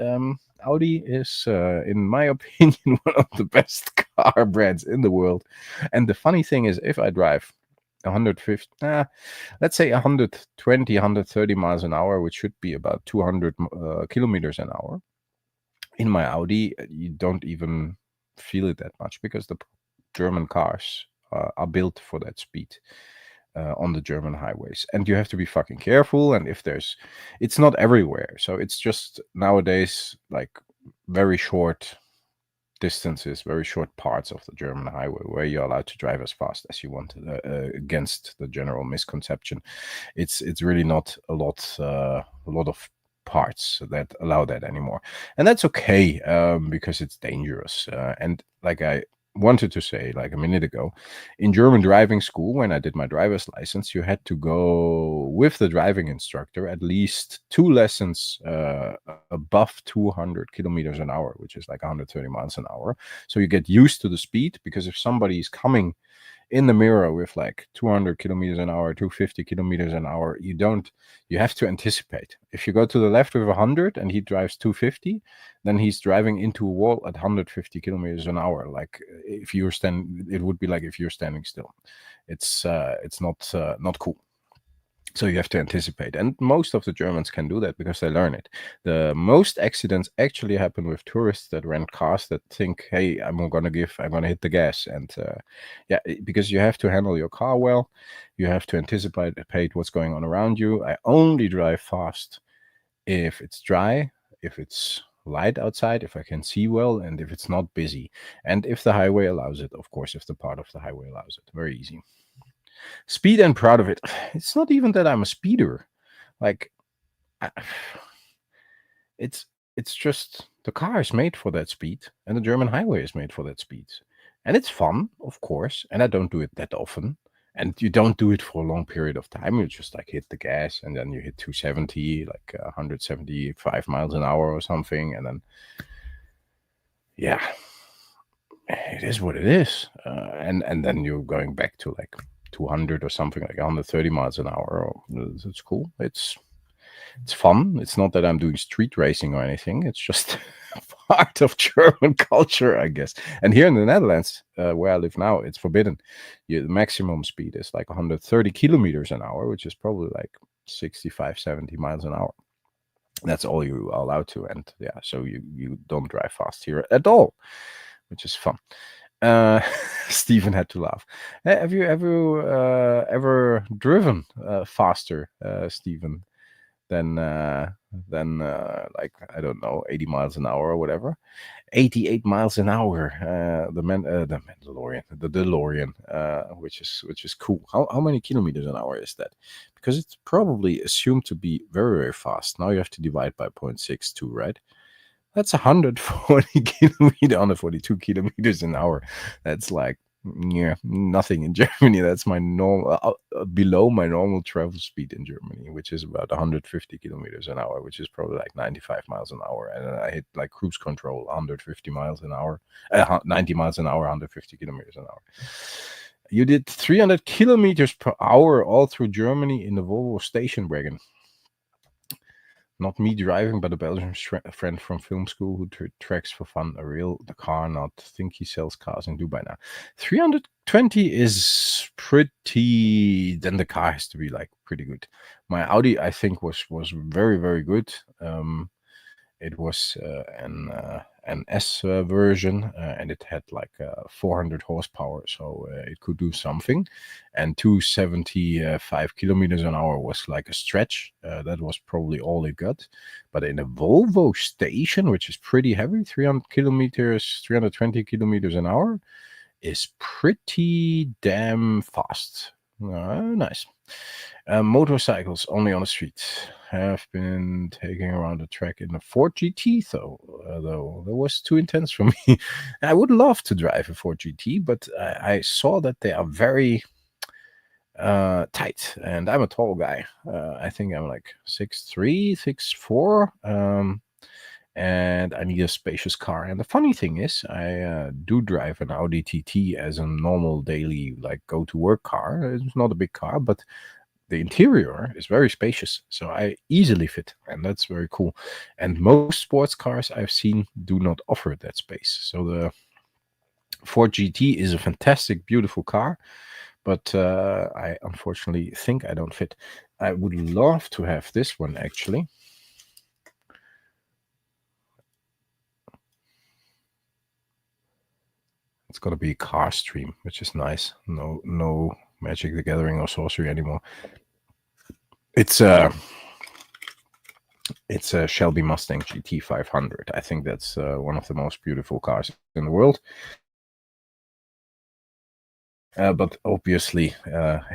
Audi is, in my opinion, one of the best car brands in the world. And the funny thing is, if I drive 150, let's say 120, 130 miles an hour, which should be about 200 kilometers an hour, in my Audi, you don't even feel it that much because the German cars are built for that speed on the German highways. And you have to be fucking careful. And if it's not everywhere. So it's just nowadays like very short distances, very short parts of the German highway where you're allowed to drive as fast as you want, against the general misconception. It's really not a lot of parts that allow that anymore, and that's okay, because it's dangerous. And like I wanted to say like a minute ago, in German driving school, when I did my driver's license, you had to go with the driving instructor at least 2 lessons above 200 kilometers an hour, which is like 130 miles an hour. So you get used to the speed, because if somebody is coming in the mirror with like 200 kilometers an hour, 250 kilometers an hour, you have to anticipate. If you go to the left with 100 and he drives 250, then he's driving into a wall at 150 kilometers an hour. Like if you're it would be like if you're standing still. It's not cool. So you have to anticipate, and most of the Germans can do that because they learn it. The most accidents actually happen with tourists that rent cars that think, hey, I'm gonna hit the gas. And because you have to handle your car well, you have to anticipate what's going on around you. I only drive fast if it's dry, if it's light outside, if I can see well, and if it's not busy, and if the highway allows it, of course, if the part of the highway allows it. Very easy. Speed and proud of it. It's not even that I'm a speeder. Like, it's just the car is made for that speed, and the German highway is made for that speed. And it's fun, of course, and I don't do it that often. And you don't do it for a long period of time. You just like hit the gas, and then you hit 270, like 175 miles an hour or something. And then, yeah, it is what it is. And then you're going back to like 200 or something, like 130 miles an hour. It's cool. It's fun. It's not that I'm doing street racing or anything. It's just part of German culture, I guess. And here in the Netherlands, where I live now, it's forbidden. The maximum speed is like 130 kilometers an hour, which is probably like 65, 70 miles an hour. That's all you are allowed to. And yeah, so you don't drive fast here at all, which is fun. Stephen had to laugh. Have you ever driven faster, Stephen, than like, I don't know, 80 miles an hour or whatever? 88 miles an hour. The Mandalorian, the DeLorean, which is cool. How many kilometers an hour is that? Because it's probably assumed to be very, very fast. Now you have to divide by 0.62, right? That's 140 142 kilometers an hour. That's like Yeah, nothing in Germany. That's my normal, below my normal travel speed in Germany, which is about 150 kilometers an hour, which is probably like 95 miles an hour. And I hit like cruise control, 150 miles an hour, 90 miles an hour, 150 kilometers an hour. You did 300 kilometers per hour all through Germany in the Volvo station wagon. Not me driving, but a Belgian friend from film school who tracks for fun a real the car. Not think he sells cars in Dubai now. 320 is pretty. Then the car has to be like pretty good. My Audi, I think, was very very good. It was an S version, and it had like 400 horsepower, so it could do something. And 275 kilometers an hour was like a stretch. That was probably all it got. But in a Volvo station, which is pretty heavy, 320 kilometers an hour, is pretty damn fast. Nice. Motorcycles only on the street. Have been taking around the track in a Ford GT, though that was too intense for me. I would love to drive a Ford GT, but I saw that they are very tight, and I'm a tall guy. I think I'm like 6'3", 6'4", and I need a spacious car. And the funny thing is, I do drive an Audi TT as a normal daily like go to work car. It's not a big car, but the interior is very spacious, so I easily fit, and that's very cool. And most sports cars I've seen do not offer that space. So the Ford GT is a fantastic, beautiful car, but I unfortunately think I don't fit. I would love to have this one, actually. It's going to be a car stream, which is nice. No Magic the Gathering or Sorcery anymore. It's a Shelby Mustang GT 500. I think that's one of the most beautiful cars in the world. But obviously,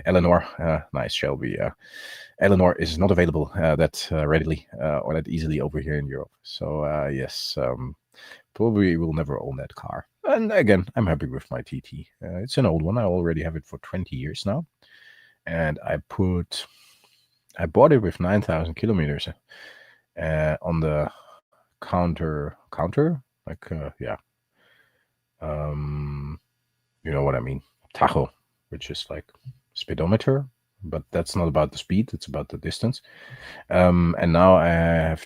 Eleanor, nice Shelby. Eleanor is not available that readily or that easily over here in Europe. So yes, probably will never own that car. And again, I'm happy with my TT. It's an old one. I already have it for 20 years now, and I bought it with 9,000 kilometers on the counter, like yeah, you know what I mean, tacho, which is like speedometer, but that's not about the speed, it's about the distance. And now I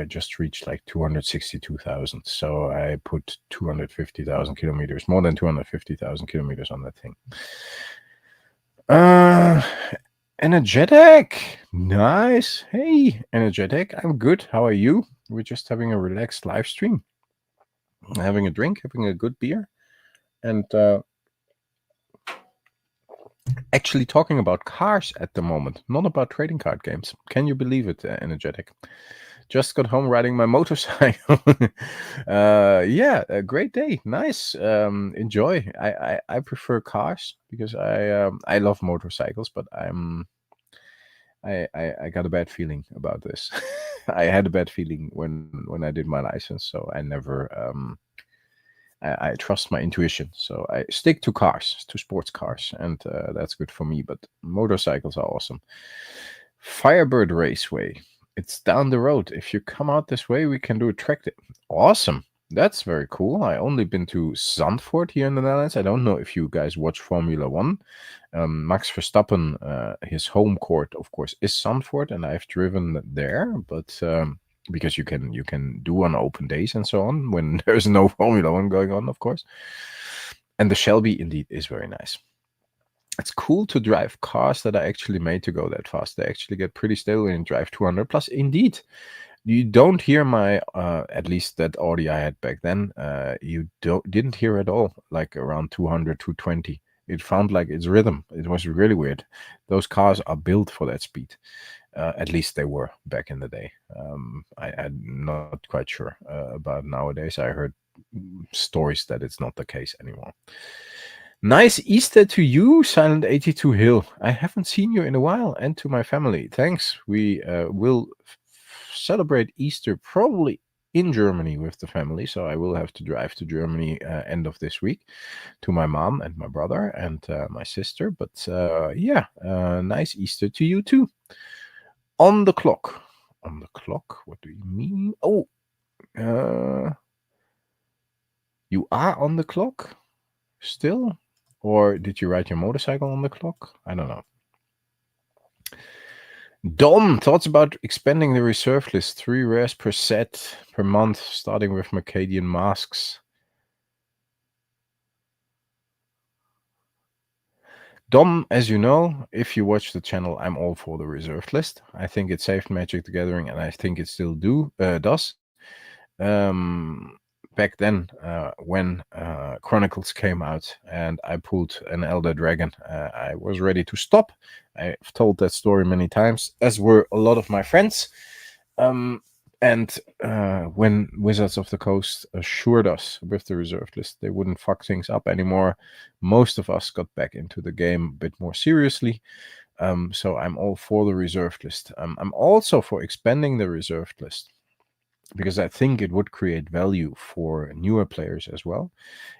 just reached like 262,000, so I put 250,000 kilometers, more than 250,000 kilometers on that thing. Energetic, nice. Hey, Energetic, I'm good. How are you? We're just having a relaxed live stream, having a drink, having a good beer, and actually talking about cars at the moment, not about trading card games. Can you believe it, Energetic? Just got home riding my motorcycle. Yeah, a great day. Nice. Enjoy. I prefer cars because I love motorcycles, but I got a bad feeling about this. I had a bad feeling when I did my license, so I never I trust my intuition, so I stick to cars, to sports cars, and that's good for me. But motorcycles are awesome. Firebird Raceway. It's down the road. If you come out this way, we can do a track day. Awesome. That's very cool. I only been to Zandvoort here in the Netherlands. I don't know if you guys watch Formula One. Max Verstappen, his home court, of course, is Zandvoort, and I've driven there, but because you can do on open days and so on when there's no Formula One going on, of course. And the Shelby indeed is very nice. It's cool to drive cars that are actually made to go that fast. They actually get pretty stable and drive 200 plus. Indeed, you don't hear my at least that Audi I had back then. You didn't hear at all, like around 200, 220. It found like its rhythm. It was really weird. Those cars are built for that speed. At least they were back in the day. I'm not quite sure about nowadays. I heard stories that it's not the case anymore. Nice Easter to you, Silent 82 Hill. I haven't seen you in a while, and to my family. Thanks. We will celebrate Easter probably in Germany with the family, so I will have to drive to Germany end of this week to my mom and my brother and my sister. But yeah, nice Easter to you too. On the clock. On the clock? What do you mean? Oh, you are on the clock still? Or did you ride your motorcycle on the clock? I don't know. Dom, thoughts about expanding the reserve list. 3 rares per set per month, starting with Mercadian masks. Dom, as you know, if you watch the channel, I'm all for the reserved list. I think it saved Magic the Gathering, and I think it still does. Back then, when Chronicles came out and I pulled an Elder Dragon, I was ready to stop. I've told that story many times, as were a lot of my friends. And when Wizards of the Coast assured us with the reserved list they wouldn't fuck things up anymore, most of us got back into the game a bit more seriously. So I'm all for the reserved list. I'm also for expanding the reserved list, because I think it would create value for newer players as well.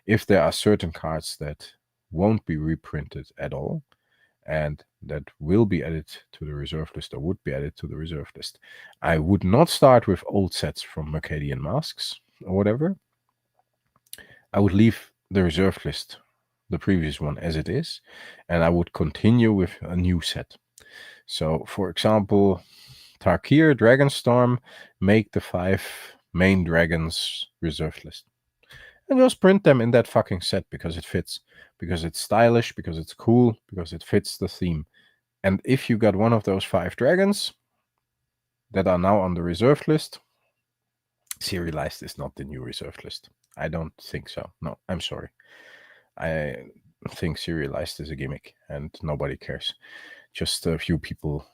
If there are certain cards that won't be reprinted at all, and that will be added to the reserve list or would be added to the reserve list, I would not start with old sets from Mercadian Masks or whatever. I would leave the reserve list, the previous one, as it is, and I would continue with a new set. So, for example, Tarkir, Dragonstorm, make the 5 main dragons reserve list. And just print them in that fucking set because it fits, because it's stylish, because it's cool, because it fits the theme. And if you got one of those 5 dragons that are now on the reserved list, serialized is not the new reserved list. I don't think so. No, I'm sorry. I think serialized is a gimmick and nobody cares. Just a few people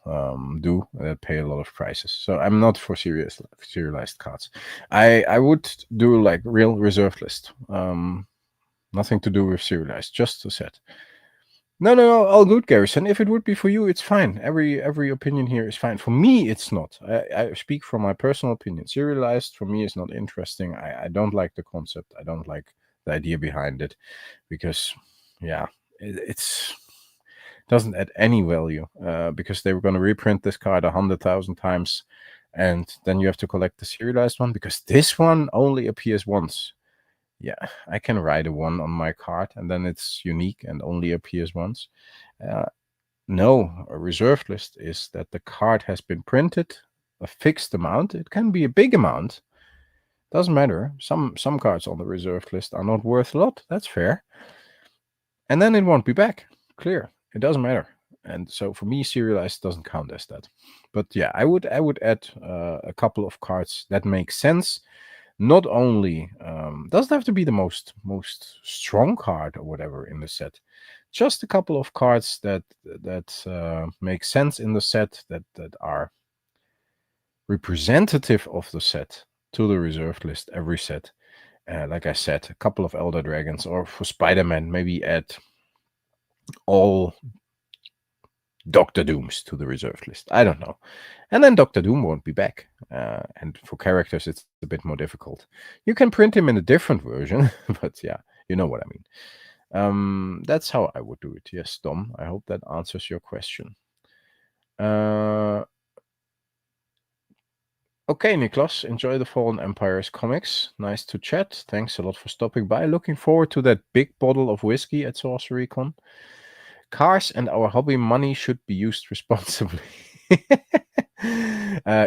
do that pay a lot of prices. So I'm not for serialized cards. I would do like real reserve list. Nothing to do with serialized, just a set. No, all good, Garrison. If it would be for you, it's fine. Every opinion here is fine. For me, it's not. I speak from my personal opinion. Serialized for me is not interesting. I don't like the concept. I don't like the idea behind it, because yeah, it's doesn't add any value, because they were going to reprint this card 100,000 times, and then you have to collect the serialized one because this one only appears once. Yeah, I can write a 1 on my card and then it's unique and only appears once. No, a reserved list is that the card has been printed a fixed amount. It can be a big amount, doesn't matter. Some cards on the reserved list are not worth a lot. That's fair. And then it won't be back. Clear. It doesn't matter. And so for me, serialized doesn't count as that. But yeah, I would add a couple of cards that make sense. Not only doesn't have to be the most strong card or whatever in the set. Just a couple of cards that make sense in the set, that are representative of the set to the reserved list every set. Like I said, a couple of Elder Dragons, or for Spider-Man, maybe add all Doctor Dooms to the reserved list. I don't know. And then Doctor Doom won't be back. And for characters, it's a bit more difficult. You can print him in a different version, but yeah, you know what I mean. That's how I would do it. Yes, Dom, I hope that answers your question. Okay, Niklas, enjoy the Fallen Empires comics. Nice to chat. Thanks a lot for stopping by. Looking forward to that big bottle of whiskey at SorceryCon. Cars and our hobby money should be used responsibly.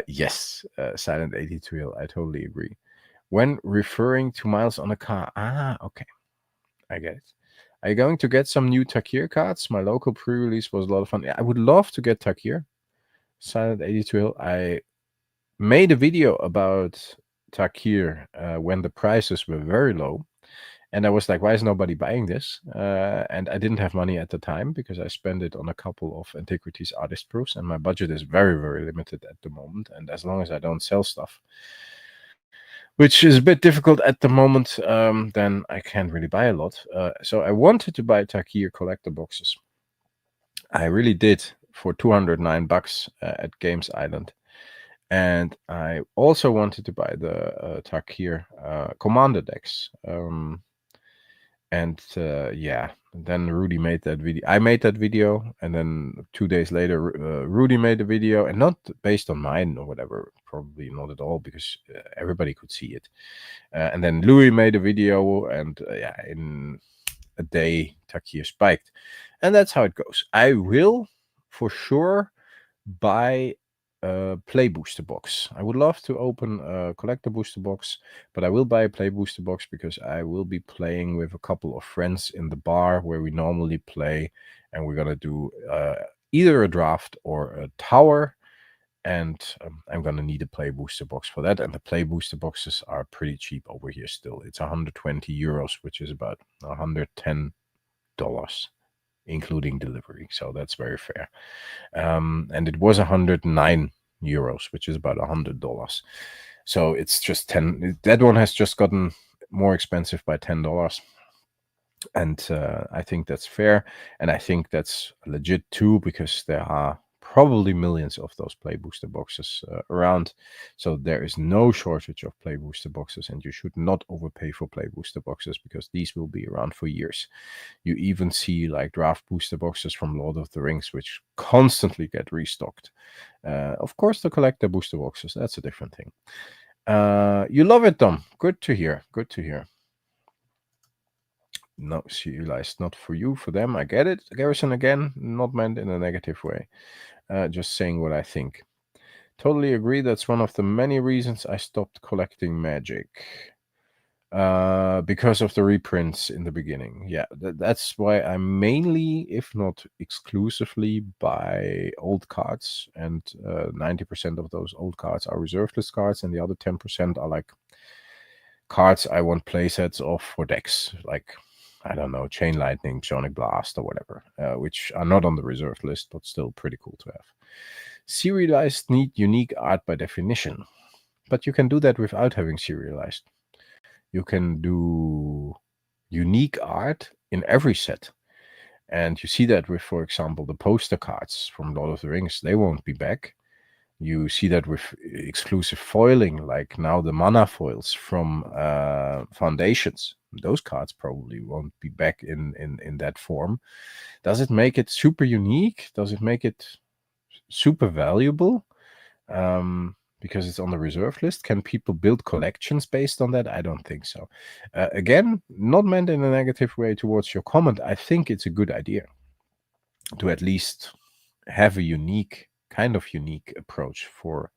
Yes, Silent 82, I totally agree. When referring to miles on a car. Okay. I get it. Are you going to get some new Takir cards? My local pre-release was a lot of fun. I would love to get Takir. Silent 82. I made a video about Takir when the prices were very low. And I was like, why is nobody buying this? And I didn't have money at the time because I spent it on a couple of Antiquities artist proofs. And my budget is very, very limited at the moment. And as long as I don't sell stuff, which is a bit difficult at the moment, then I can't really buy a lot. So I wanted to buy Takir collector boxes. I really did, for $209 at Games Island. And I also wanted to buy the Tarkir Commander decks. Yeah, then Rudy made that video. I made that video, and then 2 days later, Rudy made a video, and not based on mine or whatever. Probably not at all, because everybody could see it. And then Louis made a video, and yeah, in a day, Tarkir spiked, and that's how it goes. I will, for sure, buy a play booster box. I would love to open a collector booster box, but I will buy a play booster box because I will be playing with a couple of friends in the bar where we normally play, and we're gonna do either a draft or a tower, and I'm gonna need a play booster box for that. And the play booster boxes are pretty cheap over here still. It's 120 euros, which is about $110, including delivery, so that's very fair. And it was 109 euros, which is about $100. So it's just 10. That one has just gotten more expensive by $10. And I think that's fair. And I think that's legit too, because there are probably millions of those play booster boxes around. So there is no shortage of play booster boxes, and you should not overpay for play booster boxes, because these will be around for years. You even see like draft booster boxes from Lord of the Rings, which constantly get restocked. Of course, the collector booster boxes, that's a different thing. You love it, Dom. Good to hear. Good to hear. No, serialized, not for you, for them. I get it. Garrison, again, not meant in a negative way. Just saying what I think. Totally agree. That's one of the many reasons I stopped collecting Magic. Because of the reprints in the beginning. Yeah, that's why I mainly, if not exclusively, buy old cards. And 90% of those old cards are reserved list cards, and the other 10% are like cards I want playsets of for decks, like, I don't know, Chain Lightning, Psionic Blast, or whatever, which are not on the reserved list, but still pretty cool to have. Serialized need unique art by definition, but you can do that without having serialized. You can do unique art in every set. And you see that with, for example, the poster cards from Lord of the Rings. They won't be back. You see that with exclusive foiling, like now the mana foils from Foundations. Those cards probably won't be back in that form. Does it make it super unique? Does it make it super valuable? Because it's on the reserve list. Can people build collections based on that? I don't think so. Again, not meant in a negative way towards your comment. I think it's a good idea to at least have a unique approach for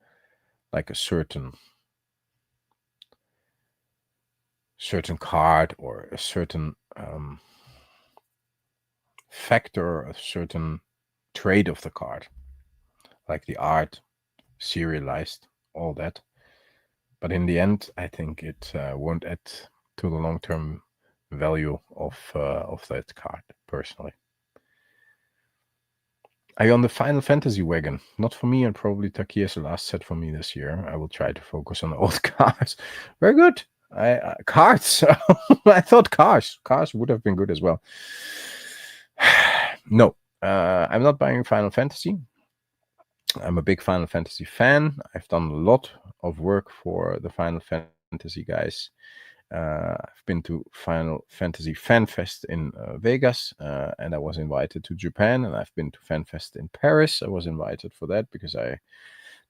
like a certain card, or a certain factor, a certain trait of the card, like the art, serialized, all that. But in the end, I think it won't add to the long-term value of that card, personally. Are you on the Final Fantasy wagon? Not for me, and probably Taki is the last set for me this year. I will try to focus on old cards. Very good. Cards. I thought cars. Cars would have been good as well. No, I'm not buying Final Fantasy. I'm a big Final Fantasy fan. I've done a lot of work for the Final Fantasy guys. I've been to Final Fantasy Fan Fest in Vegas, and I was invited to Japan, and I've been to Fan Fest in Paris. I was invited for that because I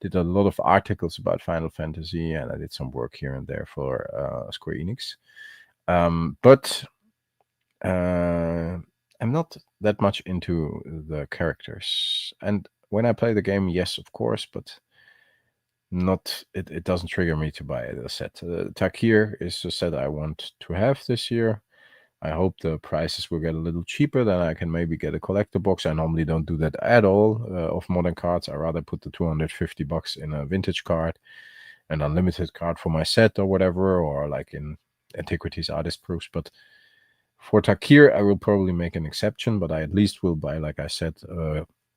did a lot of articles about Final Fantasy, and I did some work here and there for Square Enix. But I'm not that much into the characters. And when I play the game, yes, of course, but not it doesn't trigger me to buy the set. Tarkir is a set I want to have this year. I hope the prices will get a little cheaper, then I can maybe get a collector box. I normally don't do that at all of modern cards. I rather put the $250 in a vintage card, an unlimited card for my set or whatever, or like in Antiquities Artist Proofs. But for Tarkir, I will probably make an exception, but I at least will buy, like I said,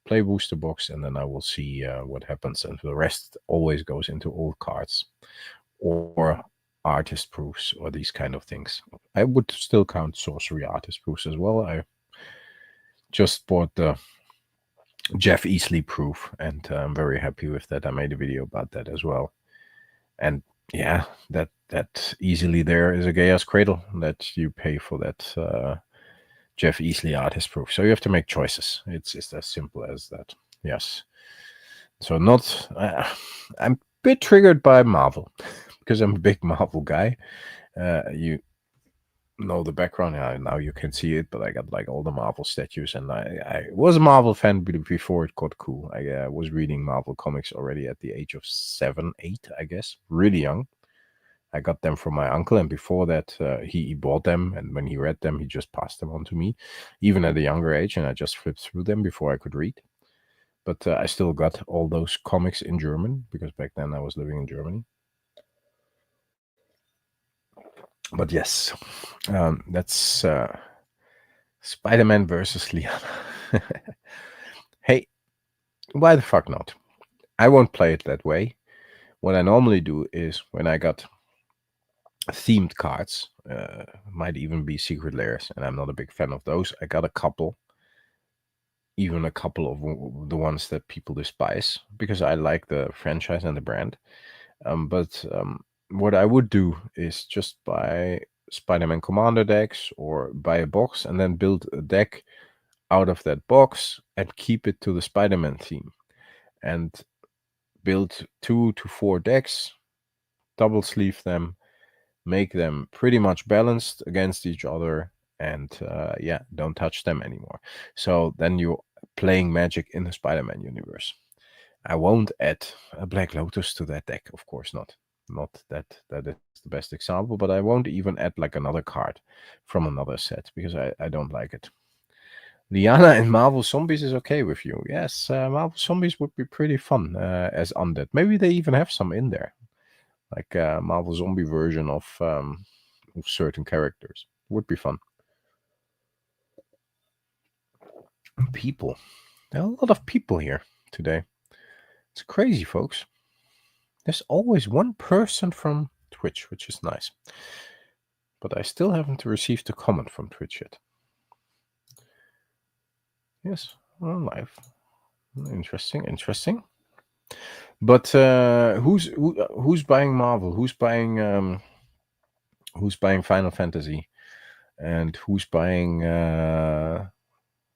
play booster box, and then I will see what happens. And the rest always goes into old cards or artist proofs or these kind of things. I would still count sorcery artist proofs as well. I just bought the Jeff Easley proof, and I'm very happy with that. I made a video about that as well. And yeah, that easily there is a Gaia's Cradle that you pay for that Jeff Easley artist proof. So you have to make choices. It's as simple as that. Yes. So not. I'm a bit triggered by Marvel because I'm a big Marvel guy. You know the background. Now you can see it, but I got like all the Marvel statues, and I was a Marvel fan before it got cool. I was reading Marvel comics already at the age of 7, 8, I guess, really young. I got them from my uncle, and before that, he bought them, and when he read them, he just passed them on to me, even at a younger age, and I just flipped through them before I could read. But I still got all those comics in German, because back then I was living in Germany. But yes, that's Spider-Man versus Liana. Hey, why the fuck not? I won't play it that way. What I normally do is when I got themed cards, might even be secret layers, and I'm not a big fan of those. I got a couple, even a couple of the ones that people despise, because I like the franchise and the brand. But what I would do is just buy Spider-Man Commander decks or buy a box and then build a deck out of that box and keep it to the Spider-Man theme. And build 2 to 4 decks, double sleeve them, make them pretty much balanced against each other, and yeah, don't touch them anymore. So then you're playing Magic in the Spider-Man universe. I won't add a Black Lotus to that deck, of course not. Not that is the best example, but I won't even add like another card from another set because I don't like it. Liana and Marvel Zombies is okay with you. Yes, Marvel Zombies would be pretty fun as undead. Maybe they even have some in there, like a Marvel Zombie version of certain characters. Would be fun. People. There are a lot of people here today. It's crazy, folks. There's always one person from Twitch, which is nice. But I still haven't received a comment from Twitch yet. Yes, we're live. Interesting. But who's buying Marvel? Who's buying Final Fantasy? And who's buying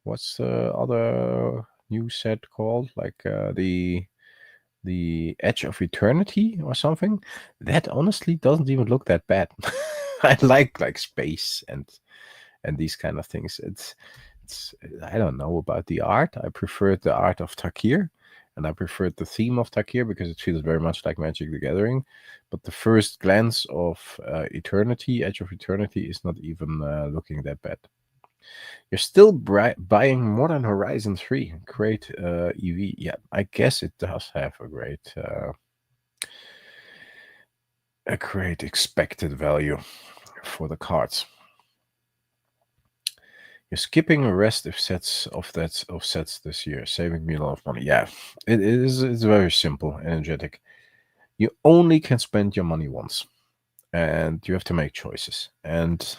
what's the other new set called? Like the Edge of Eternity or something? That honestly doesn't even look that bad. I like space and these kind of things. It's I don't know about the art. I preferred the art of Takir, and I preferred the theme of Takir because it feels very much like Magic the Gathering. But the first glance of Eternity, Edge of Eternity, is not even looking that bad. You're still buying Modern Horizon 3. Great EV. Yeah, I guess it does have a great expected value for the cards. You're skipping a rest of sets this year, saving me a lot of money. Yeah, it's very simple, energetic. You only can spend your money once, and you have to make choices. And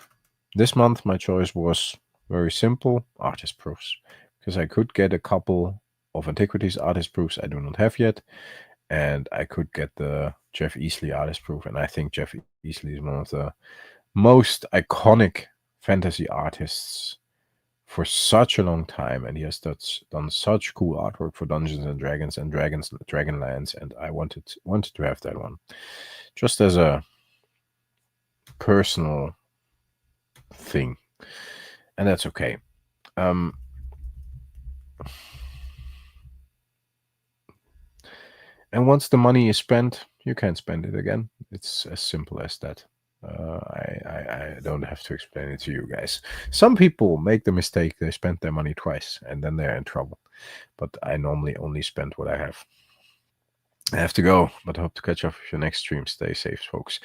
this month, my choice was very simple: artist proofs, because I could get a couple of Antiquities artist proofs I do not have yet, and I could get the Jeff Easley artist proof. And I think Jeff Easley is one of the most iconic fantasy artists for such a long time, and he has done such cool artwork for Dungeons and Dragons and Dragonlands, and I wanted to have that one, just as a personal thing, and that's okay. And once the money is spent, you can't spend it again. It's as simple as that. I don't have to explain it to you guys. Some people make the mistake, they spend their money twice and then they're in trouble. But I normally only spend what I have. I have to go, but hope to catch up with your next stream. Stay safe, folks.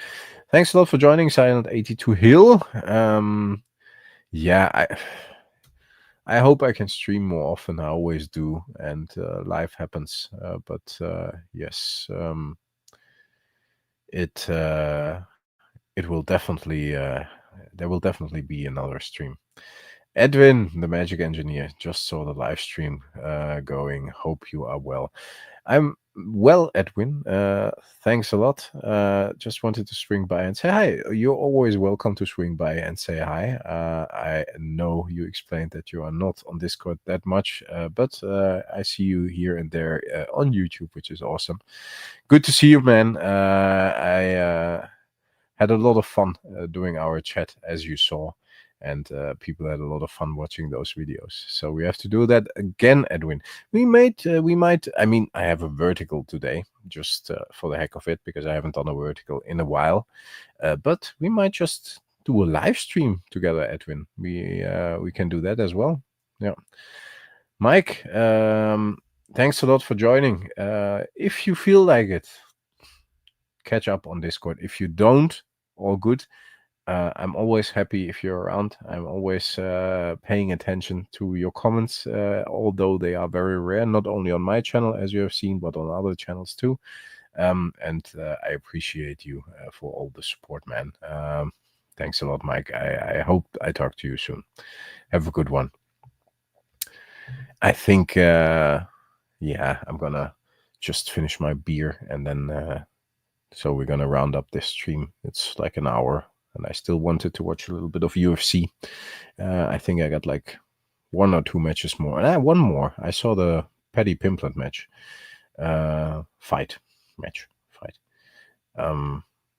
Thanks a lot for joining, Silent82 Hill. Yeah, I hope I can stream more often. I always do, and life happens. But yes, it will definitely there will definitely be another stream. Edwin, the magic engineer, just saw the live stream going. Hope you are well. I'm well, Edwin. Thanks a lot. Just wanted to swing by and say hi. You're always welcome to swing by and say hi. I know you explained that you are not on Discord that much, but I see you here and there on YouTube, which is awesome. Good to see you, man. I had a lot of fun doing our chat, as you saw. And people had a lot of fun watching those videos. So we have to do that again, Edwin. We might. I mean, I have a vertical today, just for the heck of it, because I haven't done a vertical in a while. But we might just do a live stream together, Edwin. We can do that as well. Yeah, Mike. Thanks a lot for joining. If you feel like it, catch up on Discord. If you don't, all good. I'm always happy if you're around. I'm always paying attention to your comments, although they are very rare, not only on my channel, as you have seen, but on other channels too. And I appreciate you for all the support, man. Thanks a lot, Mike. I hope I talk to you soon. Have a good one. I think, yeah, I'm going to just finish my beer and then, so we're going to round up this stream. It's like an hour. And I still wanted to watch a little bit of UFC. I think I got like 1 or 2 matches more. And one more. I saw the Paddy Pimblett match. Fight.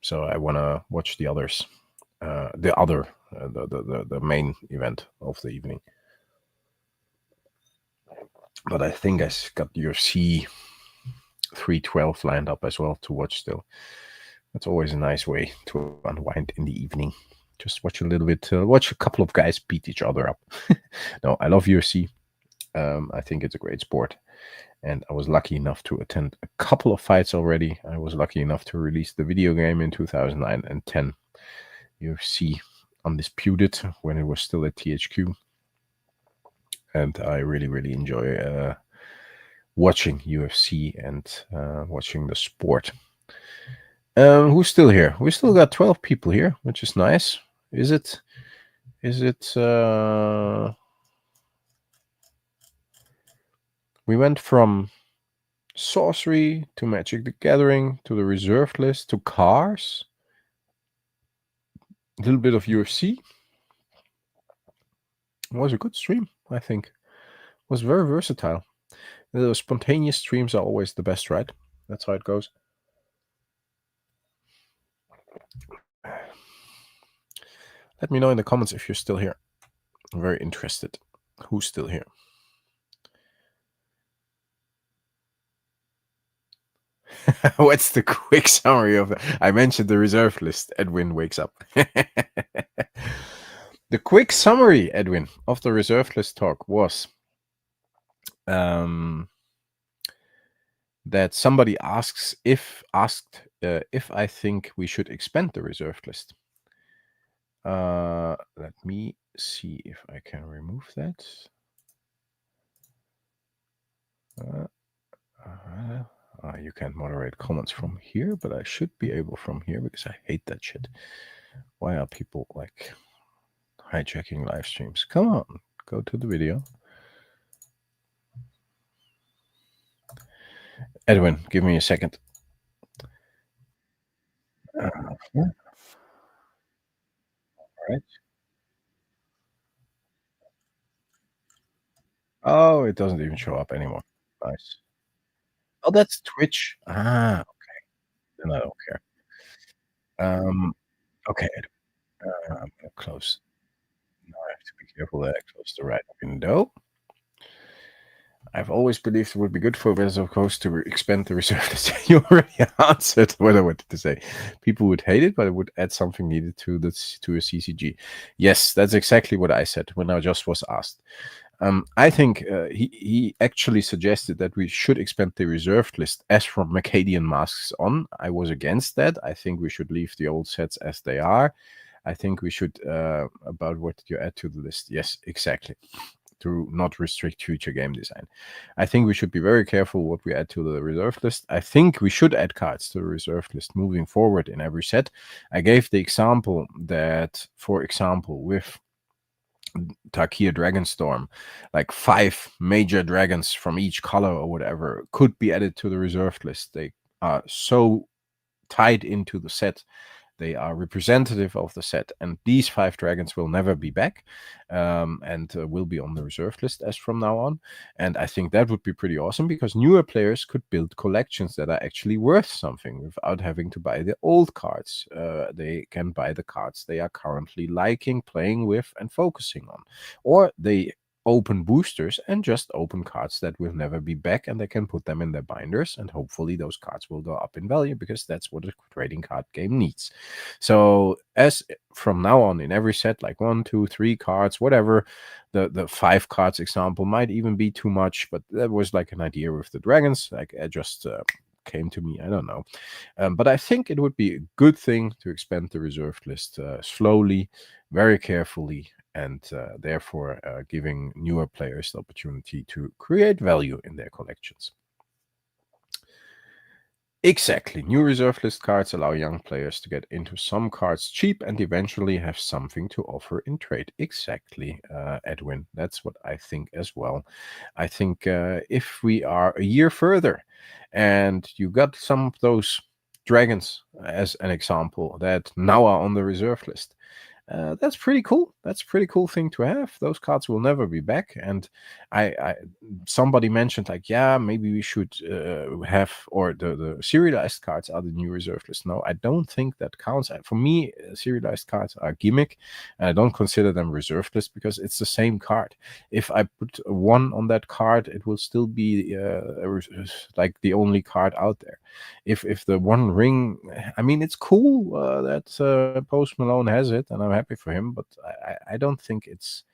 So I want to watch the others. The main event of the evening. But I think I got UFC 312 lined up as well to watch still. That's always a nice way to unwind in the evening. Just watch a little bit, watch a couple of guys beat each other up. No, I love UFC. I think it's a great sport. And I was lucky enough to attend a couple of fights already. I was lucky enough to release the video game in 2009 and 10. UFC Undisputed when it was still at THQ. And I really, really enjoy watching UFC and watching the sport. Who's still here? We still got 12 people here, which is nice. Is it we went from Sorcery to Magic the Gathering to the reserved list to cars, a little bit of UFC. It was a good stream, I think. It was very versatile. The spontaneous streams are always the best, right? That's how it goes. Let me know in the comments if you're still here. I'm very interested. Who's still here? What's the quick summary of that? I mentioned the reserve list. Edwin wakes up. The quick summary, Edwin, of the reserve list talk was that somebody asked if I think we should expand the reserve list. Let me see if I can remove that. You can't moderate comments from here, but I should be able from here because I hate that shit. Why are people like hijacking live streams? Come on, go to the video. Edwin, give me a second. Yeah. All right. Oh, it doesn't even show up anymore. Nice. Oh, that's Twitch. Okay. Then I don't care. Okay. I'm gonna close. Now I have to be careful that I close the right window. I've always believed it would be good for Wizards of Coast to expand the reserve list. You already answered what I wanted to say. People would hate it, but it would add something needed to a CCG. Yes, that's exactly what I said when I just was asked. I think he actually suggested that we should expand the reserved list as from Mercadian Masks on. I was against that. I think we should leave the old sets as they are. I think we should, about what did you add to the list? Yes, exactly. To not restrict future game design. I think we should be very careful what we add to the reserve list. I think we should add cards to the reserve list moving forward in every set. I gave the example that, for example, with Tarkir Dragonstorm, like 5 major dragons from each color or whatever, could be added to the reserved list. They are so tied into the set. They are representative of the set, and these 5 dragons will never be back, and will be on the reserved list as from now on. And I think that would be pretty awesome, because newer players could build collections that are actually worth something without having to buy the old cards. They can buy the cards they are currently liking, playing with, and focusing on, or they open boosters and just open cards that will never be back, and they can put them in their binders, and hopefully those cards will go up in value, because that's what a trading card game needs. So as from now on, in every set, like 1, 2, 3 cards, whatever, the 5 cards example might even be too much, but that was like an idea with the dragons. Like, I just came to me, I don't know, but I think it would be a good thing to expand the reserved list slowly, very carefully, and therefore giving newer players the opportunity to create value in their collections. Exactly. New reserve list cards allow young players to get into some cards cheap and eventually have something to offer in trade. Exactly, Edwin. That's what I think as well. I think if we are a year further and you got some of those dragons, as an example, that now are on the reserve list, that's pretty cool. That's a pretty cool thing to have. Those cards will never be back. And somebody mentioned, like, yeah, maybe we should have, or the serialized cards are the new reserve list. No, I don't think that counts. For me, serialized cards are gimmick, and I don't consider them reserve list, because it's the same card. If I put a 1 on that card, it will still be like the only card out there. If the One Ring, I mean, it's cool that Post Malone has it, and I'm happy for him, but I don't think it's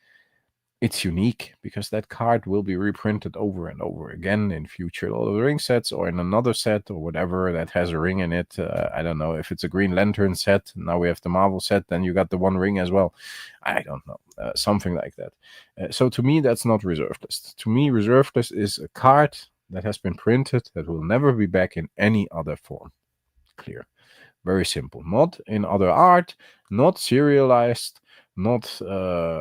unique, because that card will be reprinted over and over again in future Lord of the Ring sets, or in another set, or whatever that has a ring in it. I don't know if it's a Green Lantern set. Now we have the Marvel set, then you got the One Ring as well. I don't know, something like that. So to me, that's not reserved list. To me, reserved list is a card that has been printed that will never be back in any other form. Clear. Very simple. Not in other art, not serialized, not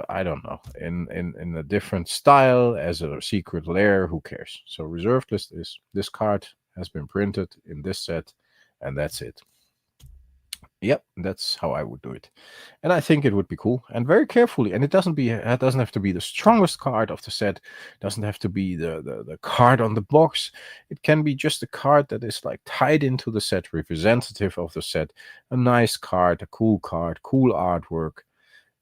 I don't know, in a different style as a secret lair. Who cares? So reserved list is this card has been printed in this set, and that's it. Yep, that's how I would do it, and I think it would be cool, and very carefully. And it doesn't have to be the strongest card of the set. Doesn't have to be the card on the box. It can be just a card that is like tied into the set, representative of the set. A nice card, a cool card, cool artwork.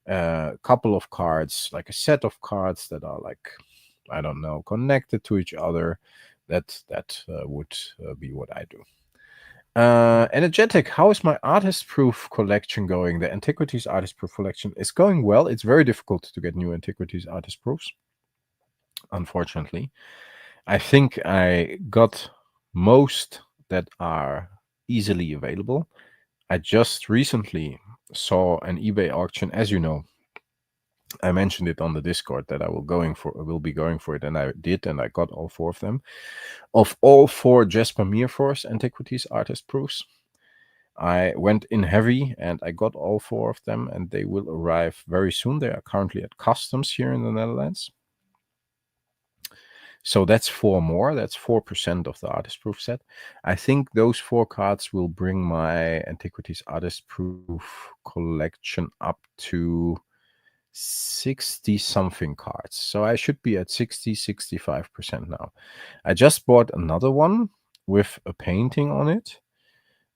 A couple of cards, like a set of cards that are like, I don't know, connected to each other. That would be what I do. Energetic, how is my artist proof collection going? The Antiquities artist proof collection is going well. It's very difficult to get new Antiquities artist proofs, unfortunately. I think I got most that are easily available. I just recently saw an eBay auction, as you know. I mentioned it on the Discord that I will be going for it, and I did, and I got all 4 of them. Of all 4 Jesper Meerforce Antiquities artist proofs, I went in heavy and I got all 4 of them, and they will arrive very soon. They are currently at customs here in the Netherlands. So that's 4 more. That's 4% of the artist proof set. I think those 4 cards will bring my Antiquities artist proof collection up to 60 something cards. So I should be at 65% now. I just bought another one with a painting on it.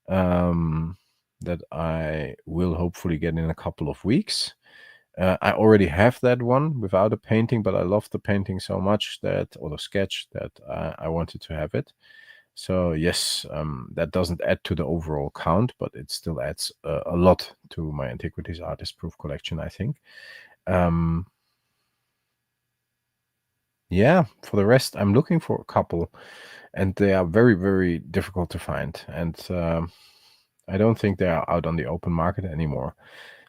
That I will hopefully get in a couple of weeks. I already have that one without a painting, but I love the painting so much or the sketch, that I wanted to have it. So yes, that doesn't add to the overall count, but it still adds a lot to my Antiquities artist proof collection, I think. Yeah, for the rest, I'm looking for a couple, and they are very, very difficult to find. And I don't think they are out on the open market anymore.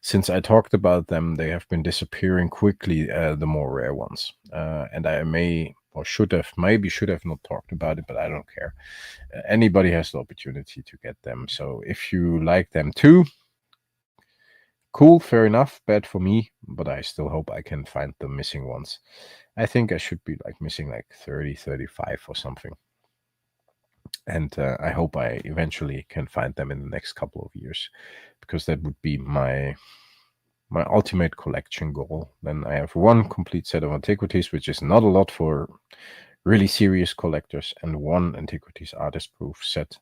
Since I talked about them, they have been disappearing quickly, the more rare ones. And I should have not talked about it, but I don't care. Anybody has the opportunity to get them. So if you like them too, Cool, fair enough. Bad for me, but I still hope I can find the missing ones. I think I should be like missing like 30, 35 or something. And I hope I eventually can find them in the next couple of years, because that would be my ultimate collection goal. Then I have one complete set of antiquities, which is not a lot for really serious collectors, and one antiquities artist proof set,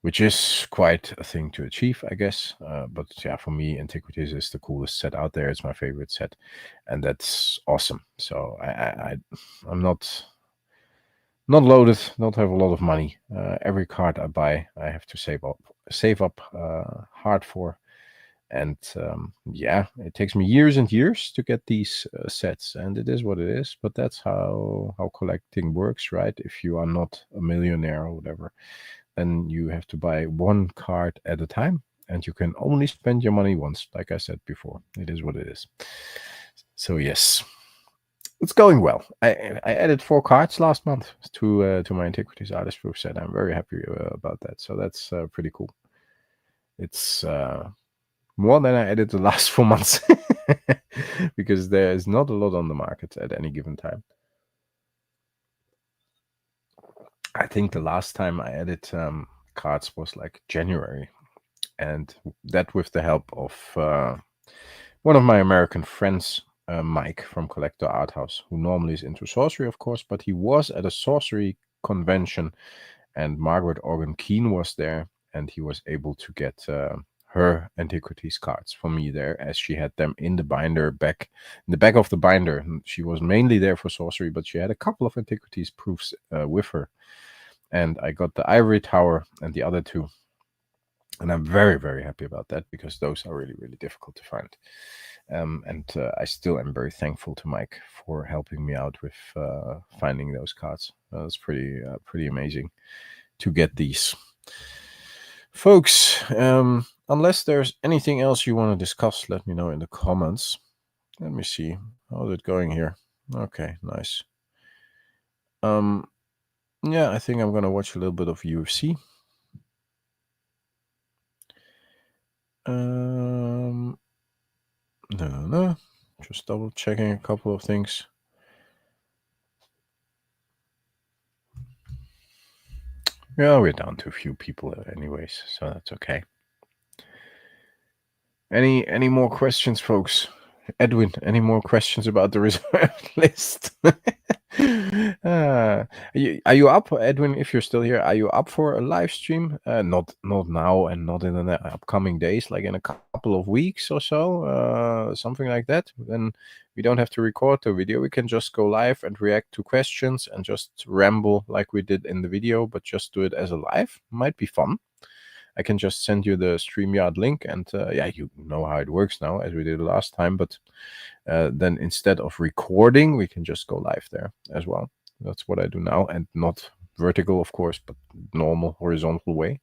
which is quite a thing to achieve, I guess. But yeah, for me, antiquities is the coolest set out there. It's my favorite set, and that's awesome. So I'm not loaded, don't have a lot of money. Every card I buy, I have to save up hard for. And yeah, it takes me years and years to get these sets, and it is what it is. But that's how collecting works, right? If you are not a millionaire or whatever, then you have to buy one card at a time, and you can only spend your money once. Like I said before, it is what it is. So yes, it's going well. I added 4 cards last month to my antiquities artist proof set. I'm very happy about that. So that's pretty cool. It's more than I added the last 4 months, because there is not a lot on the market at any given time. I think the last time I added cards was like January, and that with the help of one of my American friends, Mike from Collector Art House, who normally is into sorcery, of course, but he was at a sorcery convention, and Margaret Organ Keane was there, and he was able to get her antiquities cards for me there, as she had them in the binder in the back of the binder. She was mainly there for sorcery, but she had a couple of antiquities proofs with her, and I got the Ivory Tower and the other 2, and I'm very, very happy about that, because those are really, really difficult to find. And I still am very thankful to Mike for helping me out with finding those cards. It's pretty amazing to get these. Folks, unless there's anything else you want to discuss, let me know in the comments. Let me see. How's it going here? Okay, nice. Yeah, I think I'm going to watch a little bit of UFC. No. Just double checking a couple of things. Yeah, we're down to a few people anyways, so that's okay. Any more questions, folks? Edwin, any more questions about the reserve list? Are you up, Edwin? If you're still here, are you up for a live stream? Not now, and not in the upcoming days, like in a couple of weeks or so, something like that. Then we don't have to record the video. We can just go live and react to questions and just ramble like we did in the video, but just do it as a live. Might be fun. I can just send you the StreamYard link, and yeah, you know how it works now, as we did last time. But then instead of recording, we can just go live there as well. That's what I do now, and not vertical, of course, but normal horizontal way.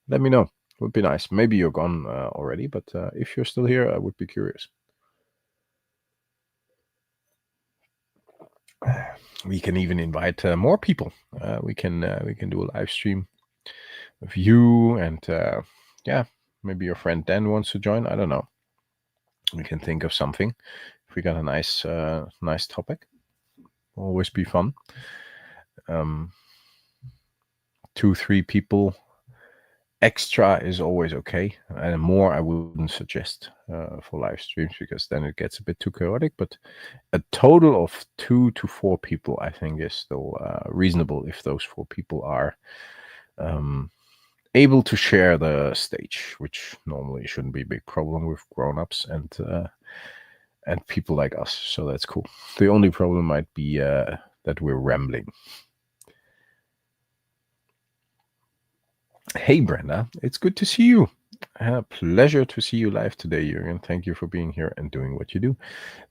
Let me know. Would be nice. Maybe you're gone already, but if you're still here, I would be curious. We can even invite more people. We can do a live stream with you, and yeah, maybe your friend Dan wants to join. I don't know. We can think of something. If we got a nice topic, always be fun. 2-3 people extra is always okay, and more I wouldn't suggest for live streams, because then it gets a bit too chaotic. But a total of 2 to 4 people, I think, is still reasonable, if those 4 people are able to share the stage, which normally shouldn't be a big problem with grown-ups and people like us. So that's cool. The only problem might be that we're rambling. Hey, Brenda, it's good to see you. A pleasure to see you live today, Jürgen. Thank you for being here and doing what you do.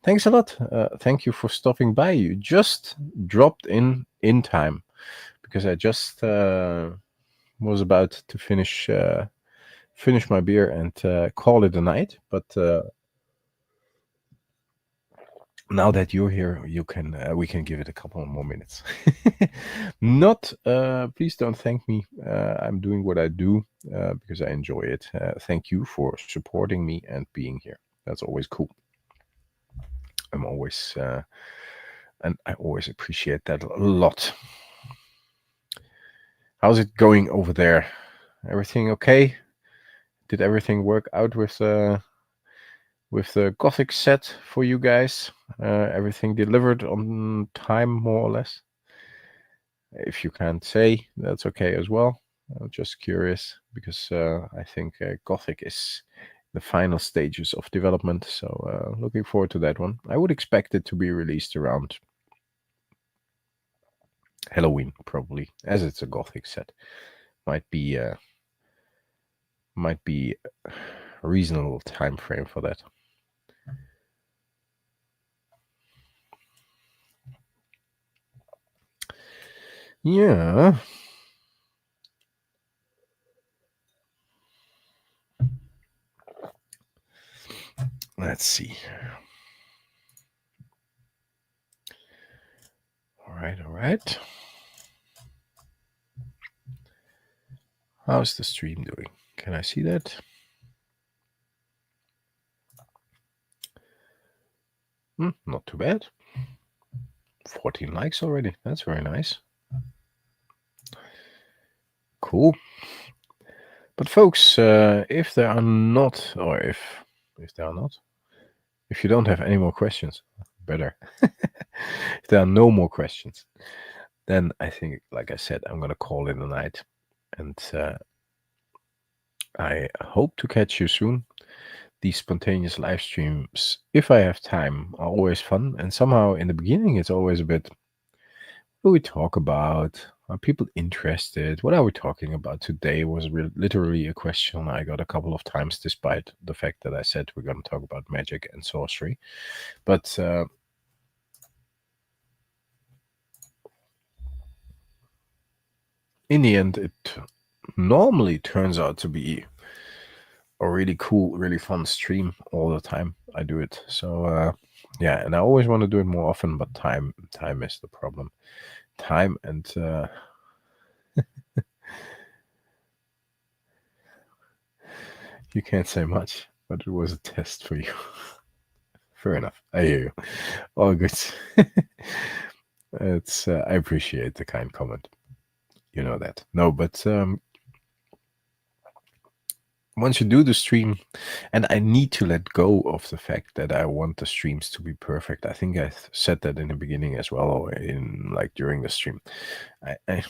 Thanks a lot. Thank you for stopping by. You just dropped in time, because I just was about to finish my beer and call it a night. But Now that you're here, we can give it a couple more minutes. Not, please don't thank me. I'm doing what I do because I enjoy it. Thank you for supporting me and being here. That's always cool. I'm always, and I always appreciate that a lot. How's it going over there? Everything okay? Did everything work out with the Gothic set for you guys? Everything delivered on time, more or less? If you can't say, that's okay as well. I'm just curious because I think Gothic is the final stages of development, so looking forward to that one. I would expect it to be released around Halloween, probably, as it's a Gothic set. Might be a reasonable time frame for that. Yeah. Let's see. All right. How's the stream doing? Can I see that? Not too bad. 14 likes already. That's very nice. Cool. But folks, if there are not, or if there are not, if you don't have any more questions, better. If there are no more questions, then I think, like I said, I'm gonna call it a night, and I hope to catch you soon. These spontaneous live streams, if I have time, are always fun, and somehow in the beginning it's always a bit, what do we talk about? Are people interested? What are we talking about today? Was literally a question I got a couple of times, despite the fact that I said we're going to talk about magic and sorcery. But in the end, it normally turns out to be a really cool, really fun stream all the time. I do it. So yeah, and I always want to do it more often, but time is the problem. Time and you can't say much, but it was a test for you. Fair enough. I hear you. All good. It's I appreciate the kind comment. You know that. No, but once you do the stream, and I need to let go of the fact that I want the streams to be perfect. I think I said that in the beginning as well, or in like during the stream. I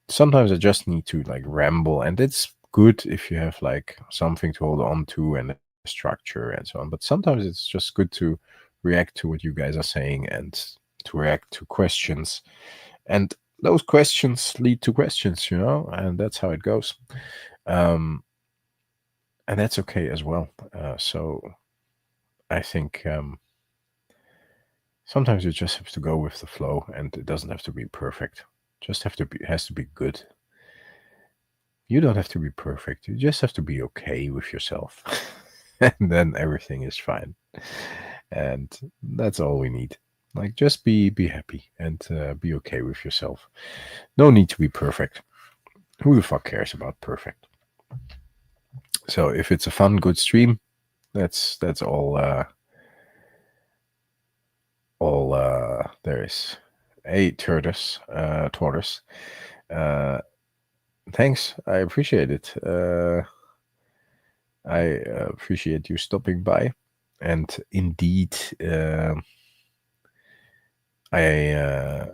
sometimes I just need to like ramble, and it's good if you have like something to hold on to and a structure and so on. But sometimes it's just good to react to what you guys are saying and to react to questions. And those questions lead to questions, you know, and that's how it goes. And that's okay as well. So I think sometimes you just have to go with the flow, and it doesn't have to be perfect. Just has to be good. You don't have to be perfect. You just have to be okay with yourself. And then everything is fine. And that's all we need. Like, just be happy and be okay with yourself. No need to be perfect. Who the fuck cares about perfect? So if it's a fun, good stream, that's all there is. Hey, tortoise. Thanks. I appreciate it. I appreciate you stopping by, and indeed, I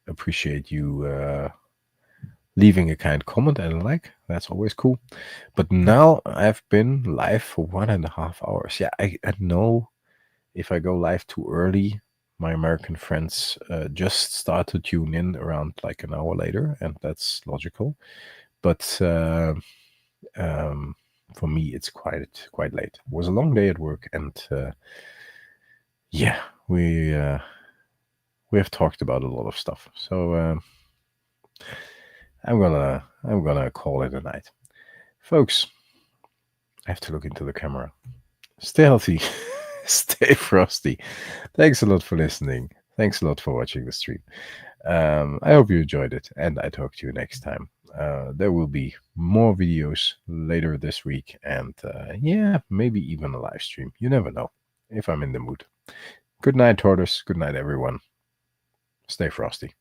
appreciate you leaving a kind comment and a like. That's always cool. But now I've been live for 1.5 hours. Yeah, I know if I go live too early, my American friends just start to tune in around like an hour later, and that's logical. But for me, it's quite late. It was a long day at work, and yeah, we have talked about a lot of stuff. So I'm gonna call it a night, folks. I have to look into the camera. Stay healthy, Stay frosty. Thanks a lot for listening. Thanks a lot for watching the stream. I hope you enjoyed it, and I talk to you next time. There will be more videos later this week, and yeah, maybe even a live stream. You never know, if I'm in the mood. Good night, Tortoise. Good night, everyone. Stay frosty.